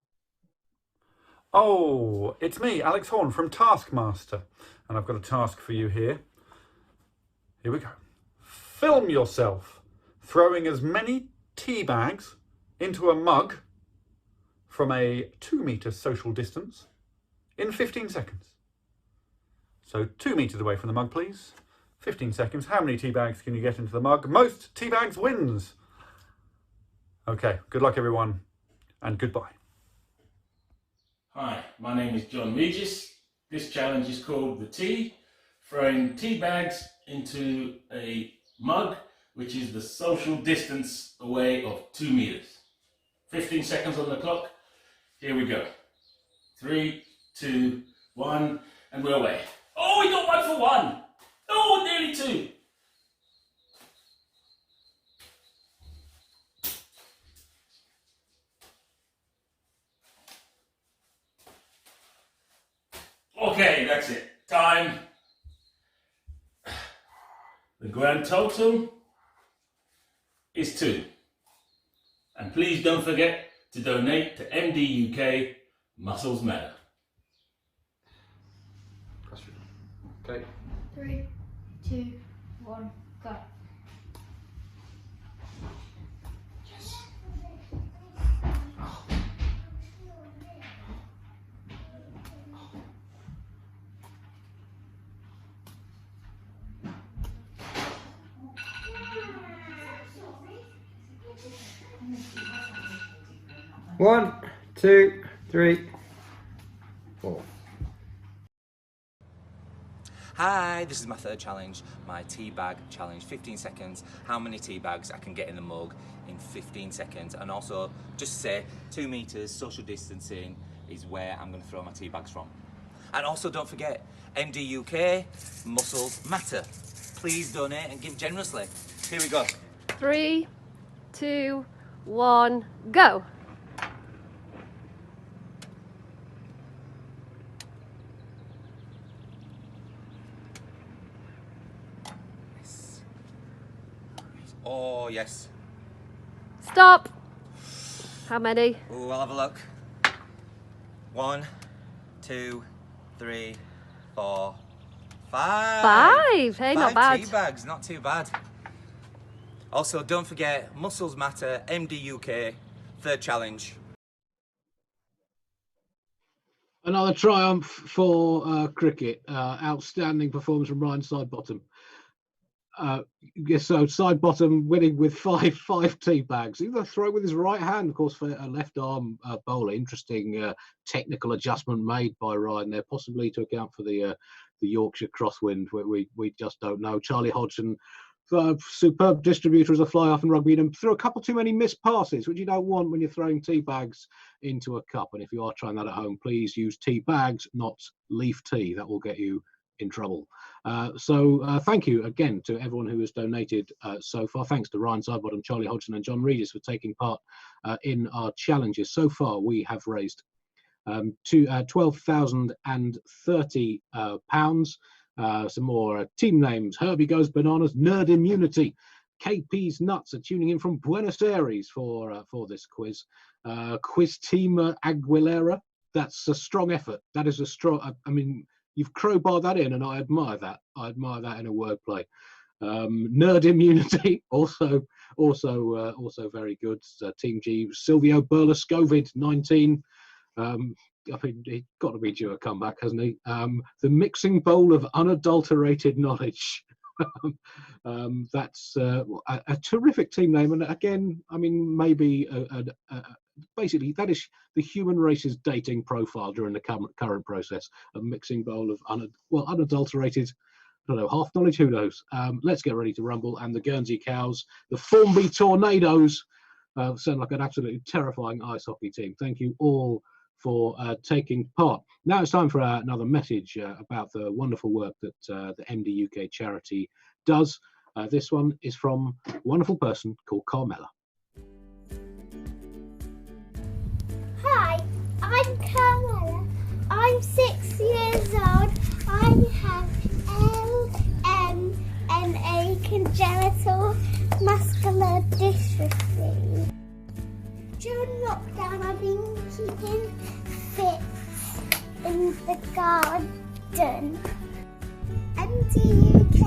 Oh, it's me, Alex Horne from Taskmaster, and I've got a task for you here. Here we go. Film yourself throwing as many tea bags into a mug from a 2-metre social distance in 15 seconds. So 2 metres away from the mug, please. 15 seconds. How many tea bags can you get into the mug? Most tea bags wins. Okay, good luck everyone, and goodbye. Hi, my name is John Regis. This challenge is called the tea, throwing tea bags into a mug, which is the social distance away of 2 metres. 15 seconds on the clock. Here we go. 3, 2, 1, and we're away. Oh, we got 1 for 1. Oh, nearly 2. Okay, that's it. Time. The grand total is 2. And please don't forget to donate to MDUK Muscles Matter. Okay. 3, 2, 1, go. Yes. One, 2, 3, 4. Hi, this is my third challenge, my tea bag challenge. 15 seconds, how many tea bags I can get in the mug in 15 seconds. And also, just to say, 2 metres, social distancing is where I'm going to throw my tea bags from. And also don't forget, MDUK, Muscles Matter. Please donate and give generously. Here we go. 3, 2, 1, go. Oh, yes. Stop. How many? Oh, I'll have a look. 1, 2, 3, 4, 5. 5. Hey, not 5 bad. tea bags, not too bad. Also, don't forget, Muscles Matter, MDUK, third challenge. Another triumph for cricket. Outstanding performance from Ryan Sidebottom. Yes, so Sidebottom winning with five tea bags. He was throw with his right hand, of course, for a left arm bowler. Interesting technical adjustment made by Ryan there, possibly to account for the Yorkshire crosswind. We just don't know. Charlie Hodgson, superb distributor as a fly off in rugby, and threw a couple too many missed passes, which you don't want when you're throwing tea bags into a cup. And if you are trying that at home, please use tea bags, not leaf tea. That will get you in trouble. So thank you again to everyone who has donated so far. Thanks to Ryan Sidebottom, Charlie Hodgson and John Regis for taking part in our challenges. So far we have raised £12,030. Some more team names: Herbie Goes Bananas, Nerd Immunity, KP's Nuts are tuning in from Buenos Aires for this quiz. Quiz Team Aguilera, that's a strong effort. That is a strong, I mean, you've crowbarred that in, and I admire that. I admire that in a wordplay. Nerd Immunity, also very good. Team G, Silvio Berluscovid, 19. I mean, he's got to be due a comeback, hasn't he? The Mixing Bowl of Unadulterated Knowledge. That's a terrific team name, and again, I mean, maybe basically that is the human race's dating profile during the current process. A mixing bowl of unadulterated, I don't know, half knowledge, who knows. Let's get ready to rumble. And the Guernsey Cows, the Formby Tornadoes, sound like an absolutely terrifying ice hockey team. Thank you all for taking part. Now it's time for another message about the wonderful work that the MDUK charity does. This one is from a wonderful person called Carmela. Hi, I'm Carmela. I'm 6 years old. I have LMNA congenital muscular dystrophy. During lockdown, I've been keeping fit in the garden. MDUK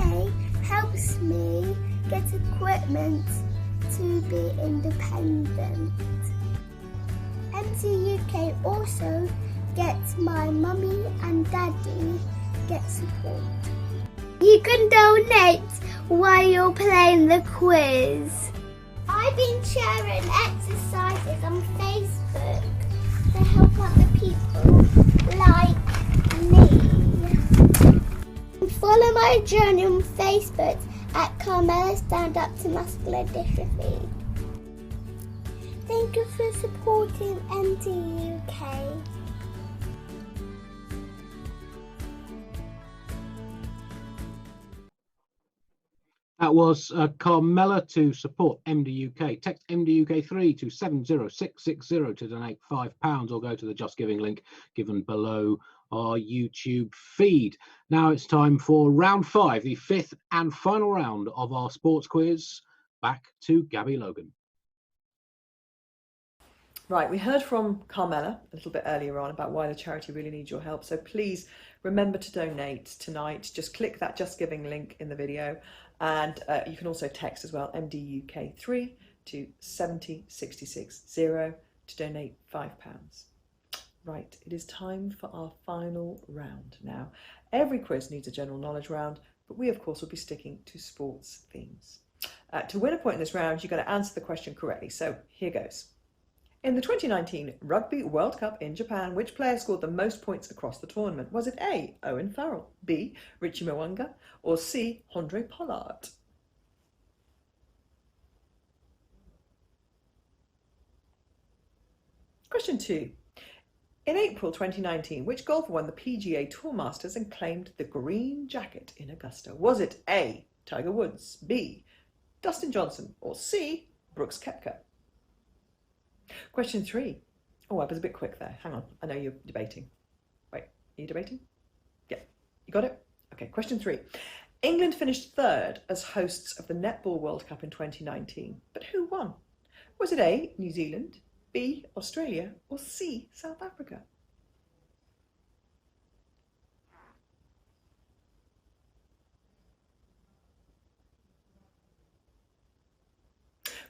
helps me get equipment to be independent. MDUK also gets my mummy and daddy get support. You can donate while you're playing the quiz. I've been sharing exercises on Facebook to help other people like me. Follow my journey on Facebook at Carmela Stand Up to Muscular Dystrophy. Thank you for supporting MDUK. That was Carmela to support MDUK. Text MDUK3 to 70660 to donate £5 or go to the Just Giving link given below our YouTube feed. Now it's time for round 5, the 5th and final round of our sports quiz. Back to Gabby Logan. Right, we heard from Carmela a little bit earlier on about why the charity really needs your help. So please remember to donate tonight. Just click that Just Giving link in the video. And you can also text as well, MDUK3 to 70660 to donate £5. Right, it is time for our final round now. Every quiz needs a general knowledge round, but we of course will be sticking to sports themes. To win a point in this round, you've got to answer the question correctly. So here goes. In the 2019 Rugby World Cup in Japan, which player scored the most points across the tournament? Was it A, Owen Farrell, B, Richie Mwanga, or C, Andre Pollard? Question 2. In April 2019, which golfer won the PGA Tour Masters and claimed the green jacket in Augusta? Was it A, Tiger Woods, B, Dustin Johnson, or C, Brooks Koepka? Question 3. Oh, I was a bit quick there. Hang on. I know you're debating. Wait, are you debating? Yeah. You got it? Okay. Question 3. England finished 3rd as hosts of the Netball World Cup in 2019. But who won? Was it A, New Zealand, B, Australia, or C, South Africa?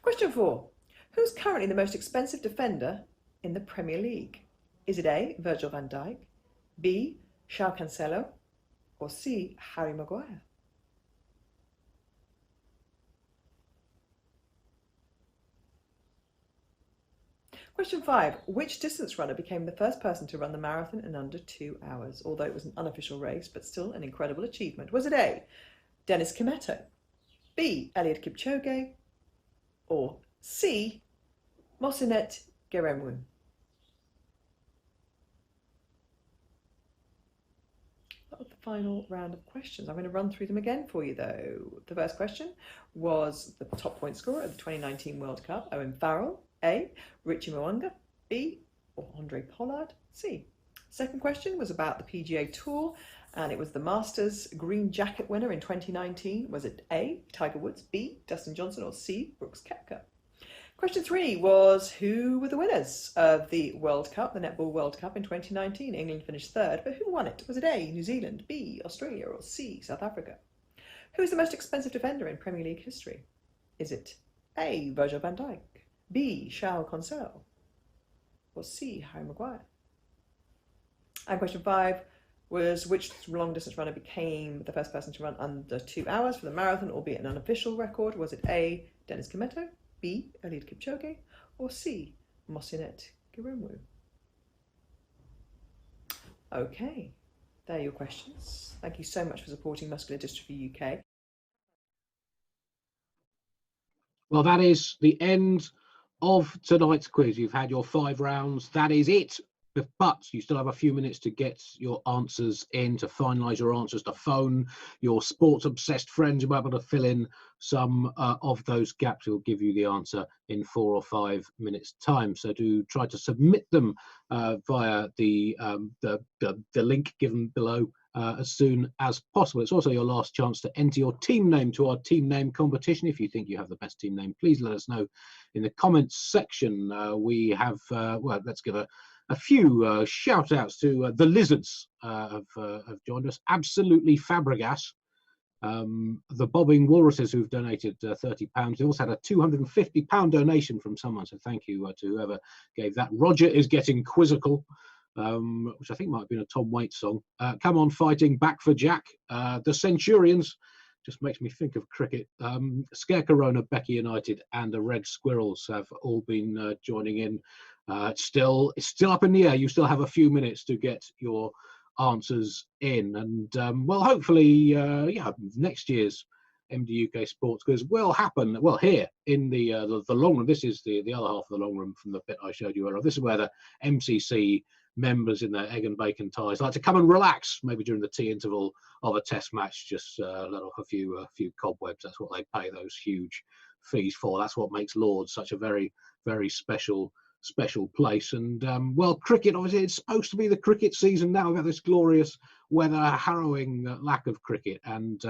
Question 4. Who's currently the most expensive defender in the Premier League? Is it A, Virgil van Dijk, B, João Cancelo, or C, Harry Maguire? Question 5. Which distance runner became the first person to run the marathon in under 2 hours? Although it was an unofficial race, but still an incredible achievement. Was it A, Dennis Kimetto, B, Eliud Kipchoge, or C, Mosinet Geremwu? final round of questions. I'm going to run through them again for you, though. The first question was the top point scorer of the 2019 World Cup, Owen Farrell, A, Richie Mwanga, B, or Andre Pollard, C. Second question was about the PGA Tour, and it was the Masters Green Jacket winner in 2019. Was it A, Tiger Woods, B, Dustin Johnson, or C, Brooks Koepka? Question 3 was who were the winners of the World Cup, the Netball World Cup in 2019? England finished third, but who won it? Was it A, New Zealand, B, Australia, or C, South Africa? Who is the most expensive defender in Premier League history? Is it A, Virgil van Dijk, B, Charles Concel, or C, Harry Maguire? And question 5 was which long distance runner became the first person to run under 2 hours for the marathon, albeit an unofficial record? Was it A, Dennis Kimetto, B, Eliud Kipchoge, or C, Mosinet Giremwu? Okay, there are your questions. Thank you so much for supporting Muscular Dystrophy UK. Well, that is the end of tonight's quiz. You've had your 5 rounds. That is it. But you still have a few minutes to get your answers in, to finalise your answers, to phone your sports-obsessed friends. You'll be able to fill in some of those gaps. We'll give you the answer in 4 or 5 minutes' time. So do try to submit them via the link given below as soon as possible. It's also your last chance to enter your team name to our team name competition. If you think you have the best team name, please let us know in the comments section. We have, well, let's give a few shout outs to the Lizards have joined us. Absolutely Fabregas. The Bobbing Walruses, who've donated £30. They also had a £250 donation from someone, so thank you to whoever gave that. Roger is getting quizzical, which I think might have been a Tom Waits song. Come on Fighting, Back for Jack. The Centurions, just makes me think of cricket. Scare Corona, Becky United, and the Red Squirrels have all been joining in. It's still up in the air. You still have a few minutes to get your answers in, and well, hopefully, yeah, next year's MDUK Sports Quiz will happen. Well, here in the long room. This is the other half of the long room from the bit I showed you earlier. This is where the MCC members in their egg and bacon ties like to come and relax, maybe during the tea interval of a test match, just let off a few cobwebs. That's what they pay those huge fees for. That's what makes Lords such a very, very special place. And well, cricket, obviously it's supposed to be the cricket season now. We've got this glorious weather, harrowing lack of cricket, and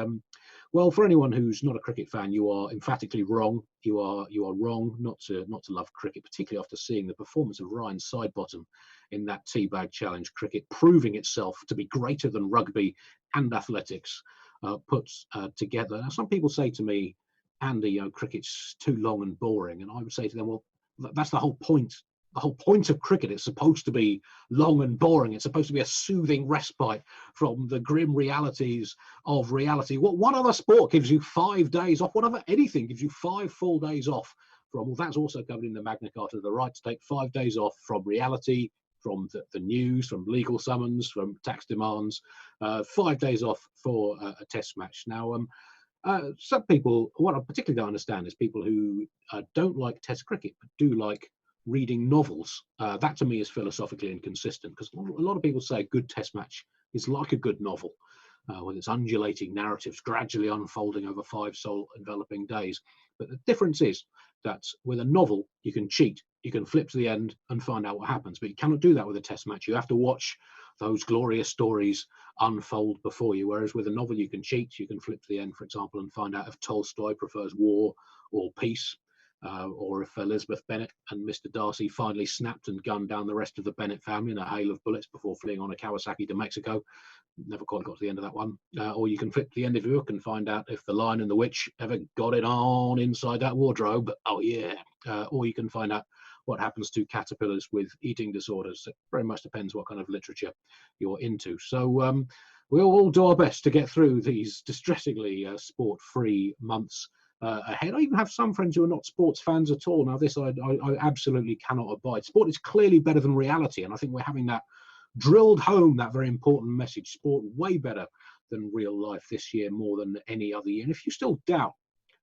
well, for anyone who's not a cricket fan, you are emphatically wrong. You are wrong not to love cricket, particularly after seeing the performance of Ryan Sidebottom in that teabag challenge. Cricket proving itself to be greater than rugby and athletics put together. Now, some people say to me, Andy, you know, cricket's too long and boring, and I would say to them, well, that's the whole point. The whole point of cricket is supposed to be long and boring. It's supposed to be a soothing respite from the grim realities of reality. What other sport gives you 5 days off? What other anything gives you 5 full days off from? Well, that's also covered in the Magna Carta, the right to take 5 days off from reality, from the news, from legal summons, from tax demands. 5 days off for a test match. Now, some people, what I particularly don't understand is people who don't like test cricket but do like reading novels. That to me is philosophically inconsistent, because a lot of people say a good test match is like a good novel, with its undulating narratives gradually unfolding over 5 soul enveloping days. But the difference is that with a novel you can cheat, you can flip to the end and find out what happens, but you cannot do that with a test match. You have to watch those glorious stories unfold before you, whereas with a novel you can cheat, you can flip to the end, for example, and find out if Tolstoy prefers war or peace, or if Elizabeth Bennet and Mr. Darcy finally snapped and gunned down the rest of the Bennet family in a hail of bullets before fleeing on a Kawasaki to Mexico. Never quite got to the end of that one. Or you can flip to the end of your book and find out if the Lion and the Witch ever got it on inside that wardrobe. Oh yeah. Or you can find out what happens to caterpillars with eating disorders. It very much depends what kind of literature you're into. So we'll all do our best to get through these distressingly sport-free months ahead. I even have some friends who are not sports fans at all. Now, this I absolutely cannot abide. Sport is clearly better than reality, and I think we're having that drilled home, that very important message. Sport way better than real life this year, more than any other year. And if you still doubt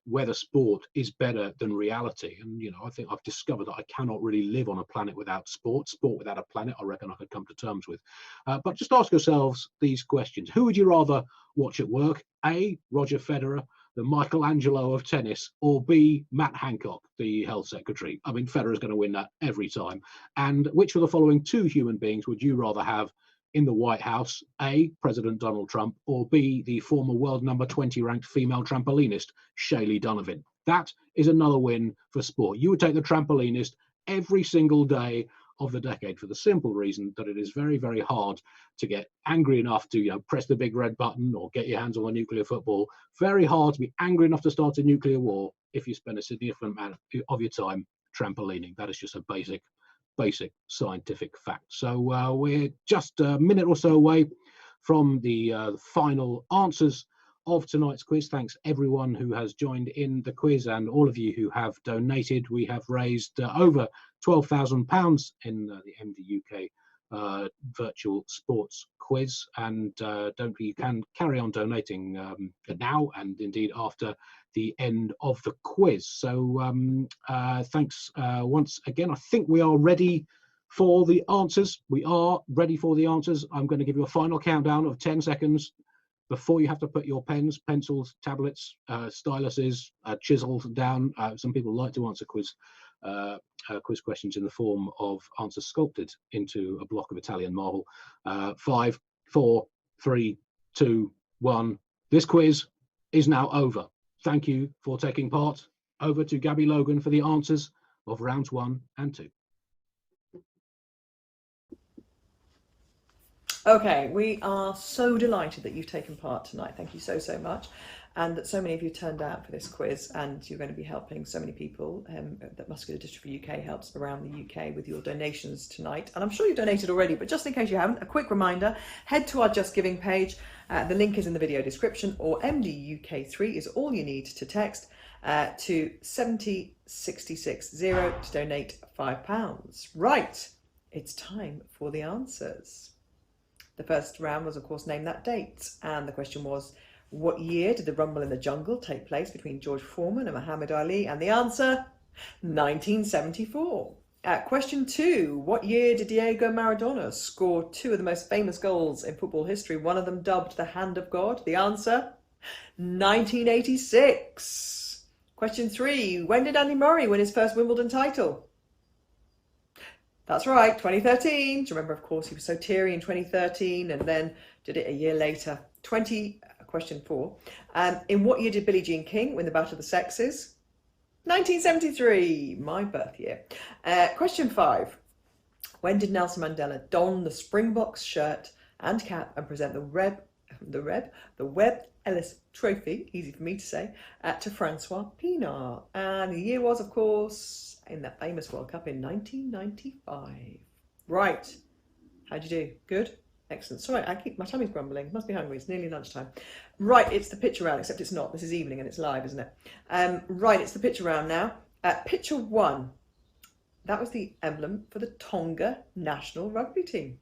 whether sport is better than reality. And, you know, I think I've discovered that I cannot really live on a planet without sport. Sport without a planet, I reckon I could come to terms with. But just ask yourselves these questions. Who would you rather watch at work? A, Roger Federer, the Michelangelo of tennis, or B, Matt Hancock, the health secretary? I mean, Federer's going to win that every time. And which of the following two human beings would you rather have in the White House? A, President Donald Trump, or B, the former world number 20 ranked female trampolinist, Shaylee Donovan? That is another win for sport. You would take the trampolinist every single day of the decade for the simple reason that it is very, very hard to get angry enough to, you know, press the big red button or get your hands on a nuclear football. Very hard to be angry enough to start a nuclear war if you spend a significant amount of your time trampolining. That is just a basic scientific fact. So we're just a minute or so away from the final answers of tonight's quiz. Thanks everyone who has joined in the quiz and all of you who have donated. We have raised over £12,000 in the MDUK virtual sports quiz, and you can carry on donating now and indeed after the end of the quiz. So thanks once again. I think we are ready for the answers. We are ready for the answers. I'm going to give you a final countdown of 10 seconds before you have to put your pens, pencils, tablets, styluses, chisels down. Some people like to answer quiz questions in the form of answers sculpted into a block of Italian marble. 5, 4, 3, 2, 1. This quiz is now over. Thank you for taking part. Over to Gabby Logan for the answers of rounds 1 and 2. Okay, we are so delighted that you've taken part tonight. Thank you so much. And that so many of you turned out for this quiz, and you're going to be helping so many people that Muscular Dystrophy UK helps around the UK with your donations tonight. And I'm sure you've donated already, but just in case you haven't, a quick reminder, head to our Just Giving page. The link is in the video description, or MDUK3 is all you need to text to 70660 to donate £5. Right, it's time for the answers. The first round was, of course, Name That Date. And the question was, what year did the Rumble in the Jungle take place between George Foreman and Muhammad Ali? And the answer, 1974. Question 2, what year did Diego Maradona score 2 of the most famous goals in football history, one of them dubbed the Hand of God? The answer, 1986. Question 3, when did Andy Murray win his first Wimbledon title? That's right, 2013. Do you remember, of course, he was so teary in 2013 and then did it a year later. Question 4. In what year did Billie Jean King win the Battle of the Sexes? 1973, my birth year. Question 5. When did Nelson Mandela don the Springboks shirt and cap and present the Webb Ellis Trophy, easy for me to say, to Francois Pienaar? And the year was, of course, in that famous World Cup in 1995. Right, how'd you do? Good? Excellent. Sorry, my tummy's grumbling. Must be hungry. It's nearly lunchtime. Right, it's the picture round, except it's not. This is evening and it's live, isn't it? Right, it's the picture round now. Picture 1. That was the emblem for the Tonga national rugby team.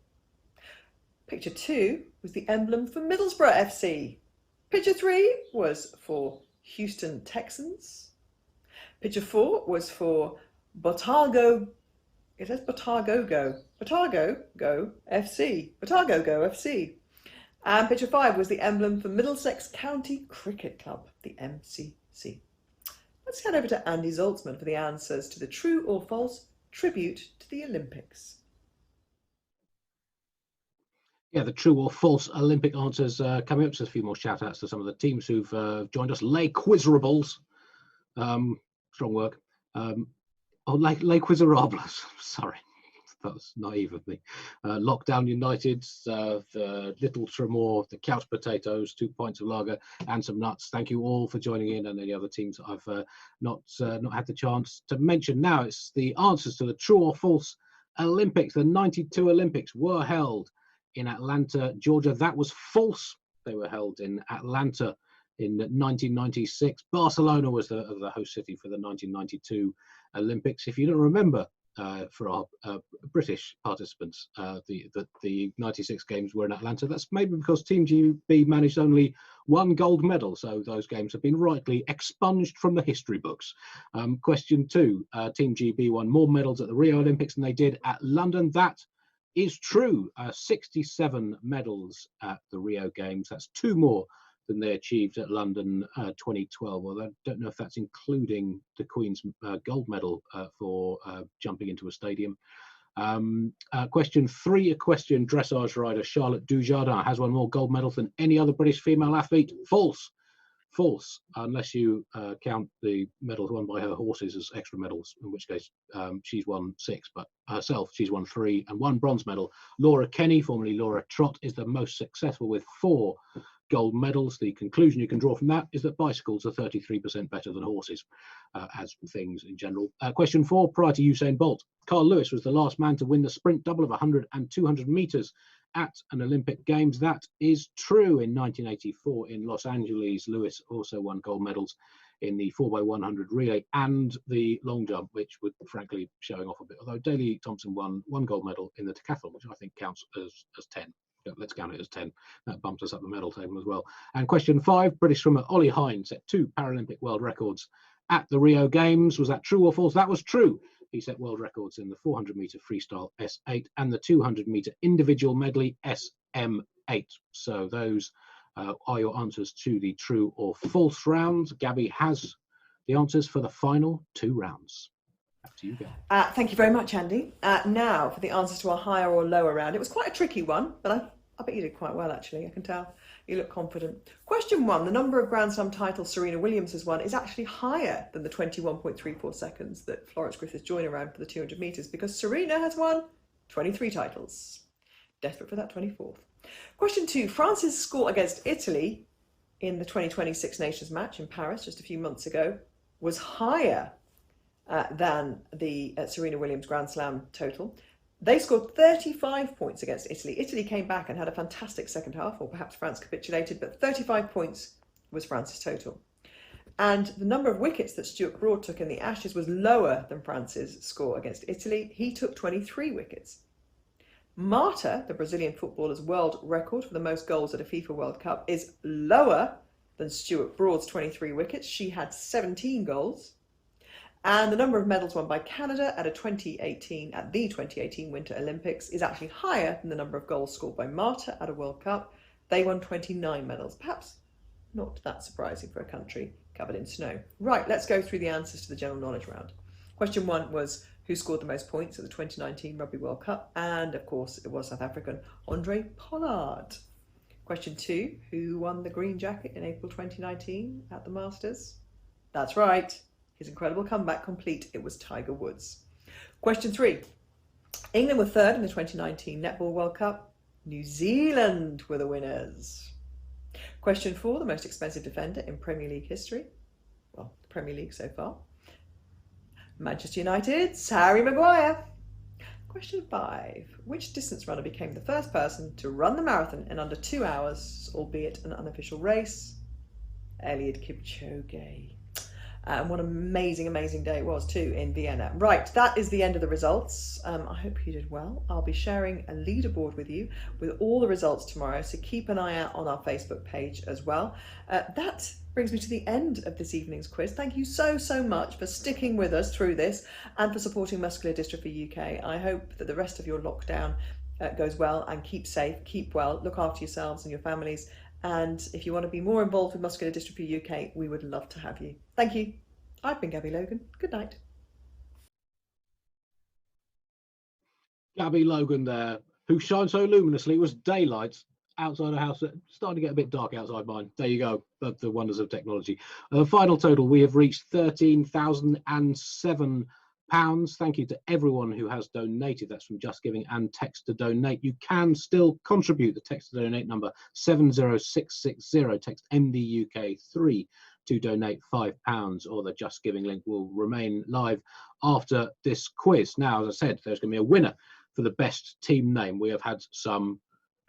Picture 2 was the emblem for Middlesbrough FC. Picture 3 was for Houston Texans. Picture 4 was for Botago. It says Botago Go FC. Botago Go FC. And picture 5 was the emblem for Middlesex County Cricket Club, the MCC. Let's head over to Andy Zaltzman for the answers to the true or false tribute to the Olympics. Yeah, the true or false Olympic answers coming up. So a few more shout outs to some of the teams who've joined us. Les Quizerables. Strong work. Les Quizerables. Sorry, that was naive of me. Lockdown United, the Little Tremor, the Couch Potatoes, 2 pints of lager and some nuts. Thank you all for joining in, and any other teams that I've not had the chance to mention. Now it's the answers to the true or false Olympics. The 92 Olympics were held in Atlanta, Georgia. That was false. They were held in Atlanta in 1996. Barcelona was the host city for the 1992 Olympics. If you don't remember for our British participants. The 96 games were in Atlanta. That's maybe because Team GB managed only one gold medal, so those games have been rightly expunged from the history books. Question 2, Team GB won more medals at the Rio Olympics than they did at London. That is true. 67 medals at the Rio Games. That's 2 more than they achieved at London 2012. Well, I don't know if that's including the Queen's gold medal for jumping into a stadium. Question 3, equestrian dressage rider Charlotte Dujardin has won more gold medals than any other British female athlete. False. False, unless you count the medals won by her horses as extra medals, in which case she's won 6, but herself she's won 3 and 1 bronze medal. Laura Kenny, formerly Laura Trott, is the most successful with 4 gold medals. The conclusion you can draw from that is that bicycles are 33% better than horses, as things in general. Question 4, prior to Usain Bolt, Carl Lewis was the last man to win the sprint double of 100 and 200 meters at an Olympic Games. That is true. In 1984 in Los Angeles, Lewis also won gold medals in the 4x100 relay and the long jump, which would frankly showing off a bit, although Daley Thompson won 1 gold medal in the decathlon, which I think counts as 10. Let's count it as 10. That bumps us up the medal table as well. And question 5, British swimmer Ollie Hine set 2 Paralympic world records at the Rio Games. Was that true or false? That was true. He set world records in the 400-meter freestyle S8 and the 200-meter individual medley SM8. So those are your answers to the true or false rounds. Gabby has the answers for the final 2 rounds. Back to you, Gabby. Thank you very much, Andy. Now for the answers to our higher or lower round. It was quite a tricky one, but I bet you did quite well, actually. I can tell you look confident. Question 1, the number of Grand Slam titles Serena Williams has won is actually higher than the 21.34 seconds that Florence Griffith joined around for the 200 metres, because Serena has won 23 titles. Desperate for that 24th. Question 2, France's score against Italy in the 2020 Six Nations match in Paris just a few months ago was higher than the Serena Williams Grand Slam total. They scored 35 points against Italy. Italy came back and had a fantastic second half, or perhaps France capitulated, but 35 points was France's total. And the number of wickets that Stuart Broad took in the Ashes was lower than France's score against Italy. He took 23 wickets. Marta, the Brazilian footballer's world record for the most goals at a FIFA World Cup, is lower than Stuart Broad's 23 wickets. She had 17 goals. And the number of medals won by Canada at the 2018 Winter Olympics is actually higher than the number of goals scored by Marta at a World Cup. They won 29 medals, perhaps not that surprising for a country covered in snow. Right, let's go through the answers to the general knowledge round. Question 1 was who scored the most points at the 2019 Rugby World Cup, and of course it was South African Andre Pollard. Question 2, who won the green jacket in April 2019 at the Masters? That's right. His incredible comeback complete, it was Tiger Woods. Question 3. England were 3rd in the 2019 Netball World Cup. New Zealand were the winners. Question 4. The most expensive defender in Premier League history. Well, the Premier League so far. Manchester United's Harry Maguire. Question 5. Which distance runner became the first person to run the marathon in under 2 hours, albeit an unofficial race? Eliud Kipchoge. And what an amazing day it was too in Vienna. Right, that is the end of the results. I hope you did well. I'll be sharing a leaderboard with you with all the results tomorrow, so keep an eye out on our Facebook page as well. That brings me to the end of this evening's quiz. Thank you so much for sticking with us through this and for supporting Muscular Dystrophy UK. I hope that the rest of your lockdown goes well, and keep safe, keep well, look after yourselves and your families. And if you want to be more involved with Muscular Dystrophy UK, we would love to have you. Thank you. I've been Gabby Logan. Good night. Gabby Logan there, who shines so luminously. It was daylight outside the house. Starting to get a bit dark outside mine. There you go. The wonders of technology. Final total, we have reached £13,007. Thank you to everyone who has donated. That's from Just Giving and Text to Donate. You can still contribute. The Text to Donate number 70660. Text MDUK3 to donate £5, or the Just Giving link will remain live after this quiz. Now, as I said, there's going to be a winner for the best team name. We have had some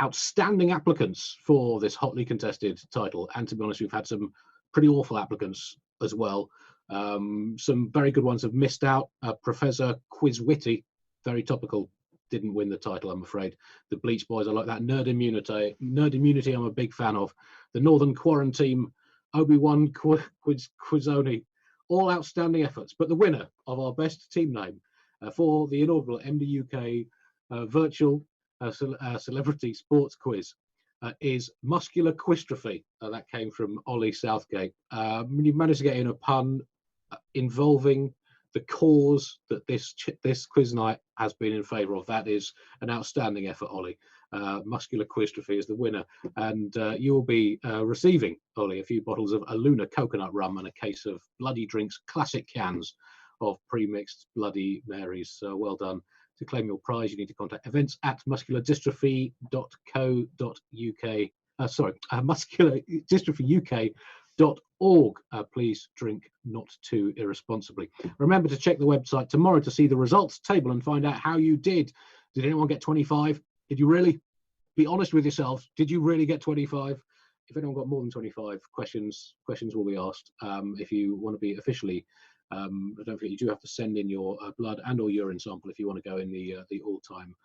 outstanding applicants for this hotly contested title, and to be honest, we've had some pretty awful applicants as well. Some very good ones have missed out. Professor Quizwitty, very topical, didn't win the title, I'm afraid. The Bleach Boys are like that. Nerd Immunity I'm a big fan of. The Northern Quarantine, Obi-Wan Quizoni, all outstanding efforts. But the winner of our best team name for the inaugural MDUK virtual celebrity sports quiz is Muscular Quistrophy. That came from Ollie Southgate. You managed to get in a pun involving the cause that this quiz night has been in favour of. That is an outstanding effort, Ollie. Muscular Quistrophy is the winner, and you will be receiving, Ollie, a few bottles of Aluna coconut rum and a case of Bloody Drinks classic cans of pre-mixed Bloody Marys. Well done. To claim your prize, you need to contact events@musculardystrophy.co.uk. musculardystrophyuk.org. Please drink not too irresponsibly. Remember to check the website tomorrow to see the results table and find out how you did. Did anyone get 25? Did you really? Be honest with yourselves. Did you really get 25? If anyone got more than 25, questions will be asked. If you want to be officially, don't forget you do have to send in your blood and or urine sample if you want to go in the all-time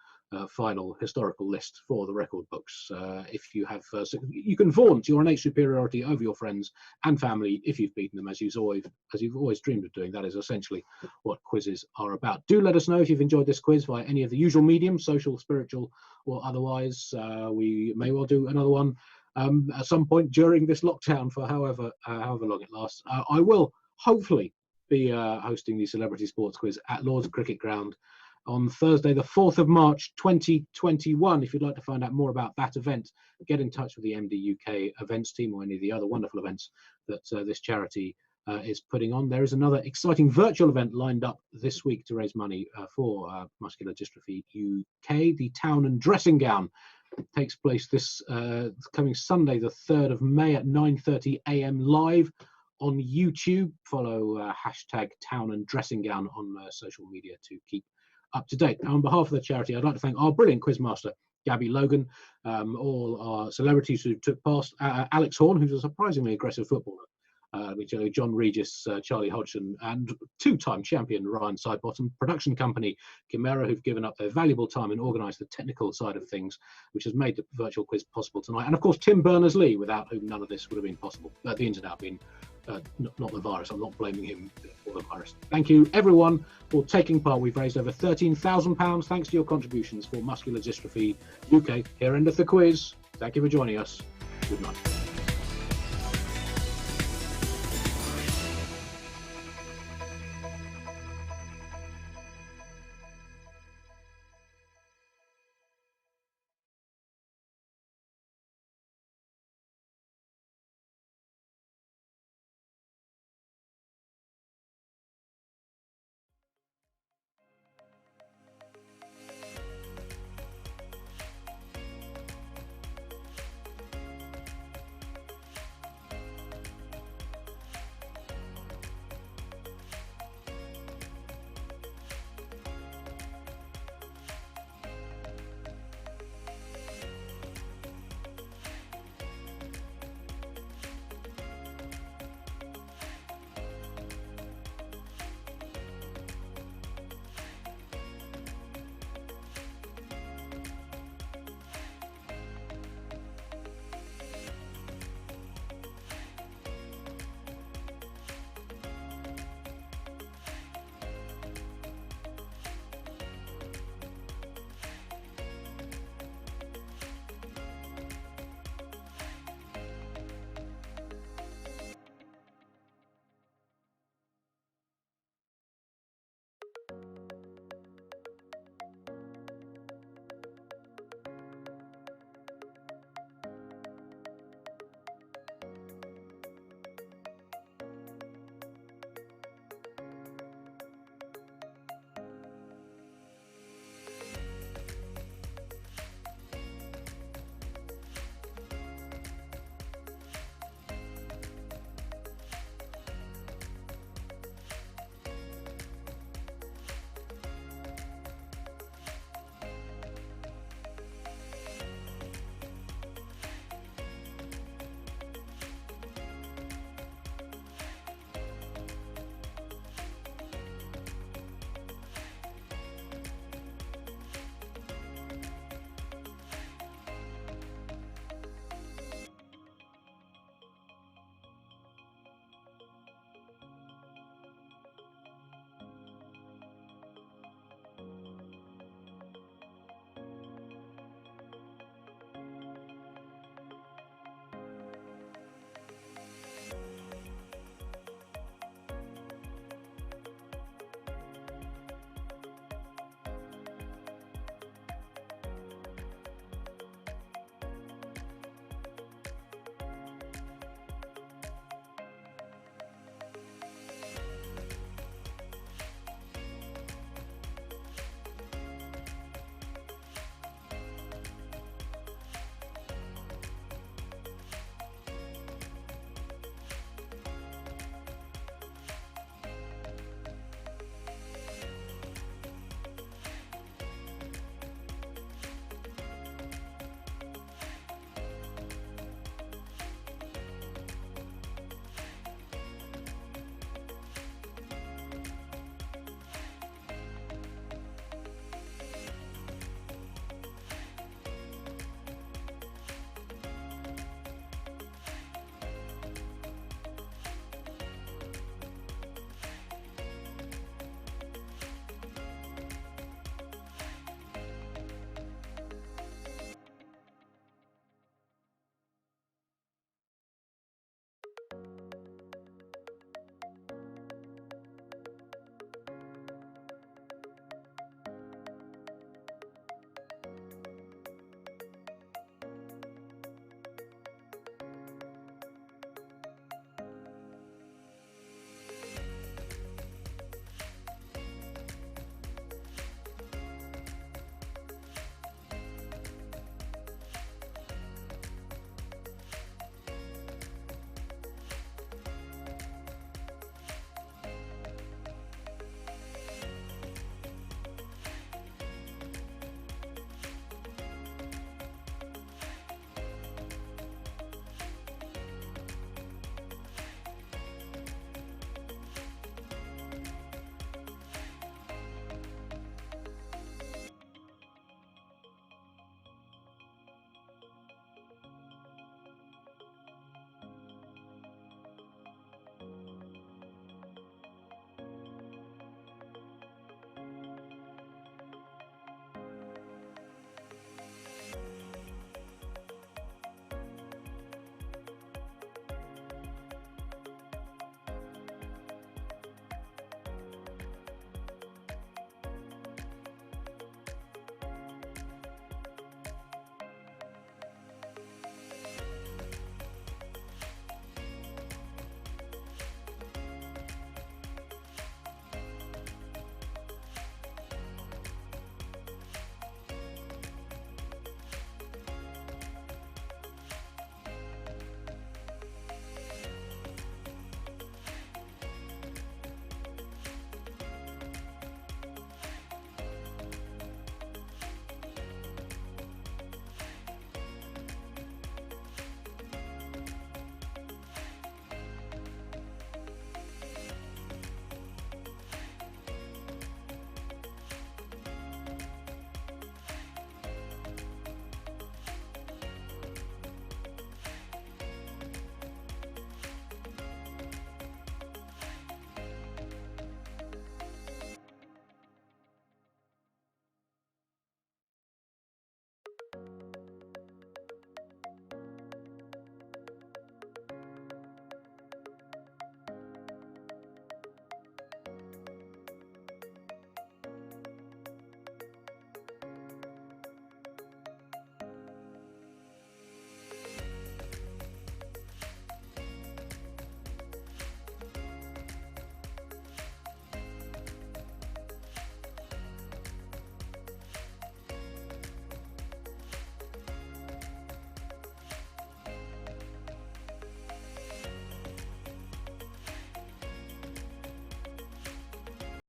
final historical list for the record books. If you have, you can vaunt your innate superiority over your friends and family if you've beaten them, as you've always dreamed of doing. That is essentially what quizzes are about. Do let us know if you've enjoyed this quiz via any of the usual mediums, social, spiritual, or otherwise. We may well do another one at some point during this lockdown for however long it lasts. I will hopefully be hosting the Celebrity Sports Quiz at Lord's Cricket Ground on Thursday, the 4th of March, 2021. If you'd like to find out more about that event, get in touch with the MDUK events team or any of the other wonderful events that this charity is putting on. There is another exciting virtual event lined up this week to raise money for Muscular Dystrophy UK. The Town and Dressing Gown takes place this coming Sunday, the 3rd of May at 9:30 a.m. live on YouTube. Follow hashtag Town and Dressing Gown on social media to keep up to date. Now, on behalf of the charity, I'd like to thank our brilliant quizmaster, Gabby Logan, all our celebrities who took part, Alex Horne, who's a surprisingly aggressive footballer, John Regis, Charlie Hodgson, and two-time champion Ryan Sidebottom, production company Chimera, who've given up their valuable time and organised the technical side of things, which has made the virtual quiz possible tonight. And of course, Tim Berners-Lee, without whom none of this would have been possible. The internet being not the virus. I'm not blaming him for the virus. Thank you, everyone, for taking part. We've raised over £13,000 thanks to your contributions for Muscular Dystrophy UK. Here endeth the quiz. Thank you for joining us. Good night.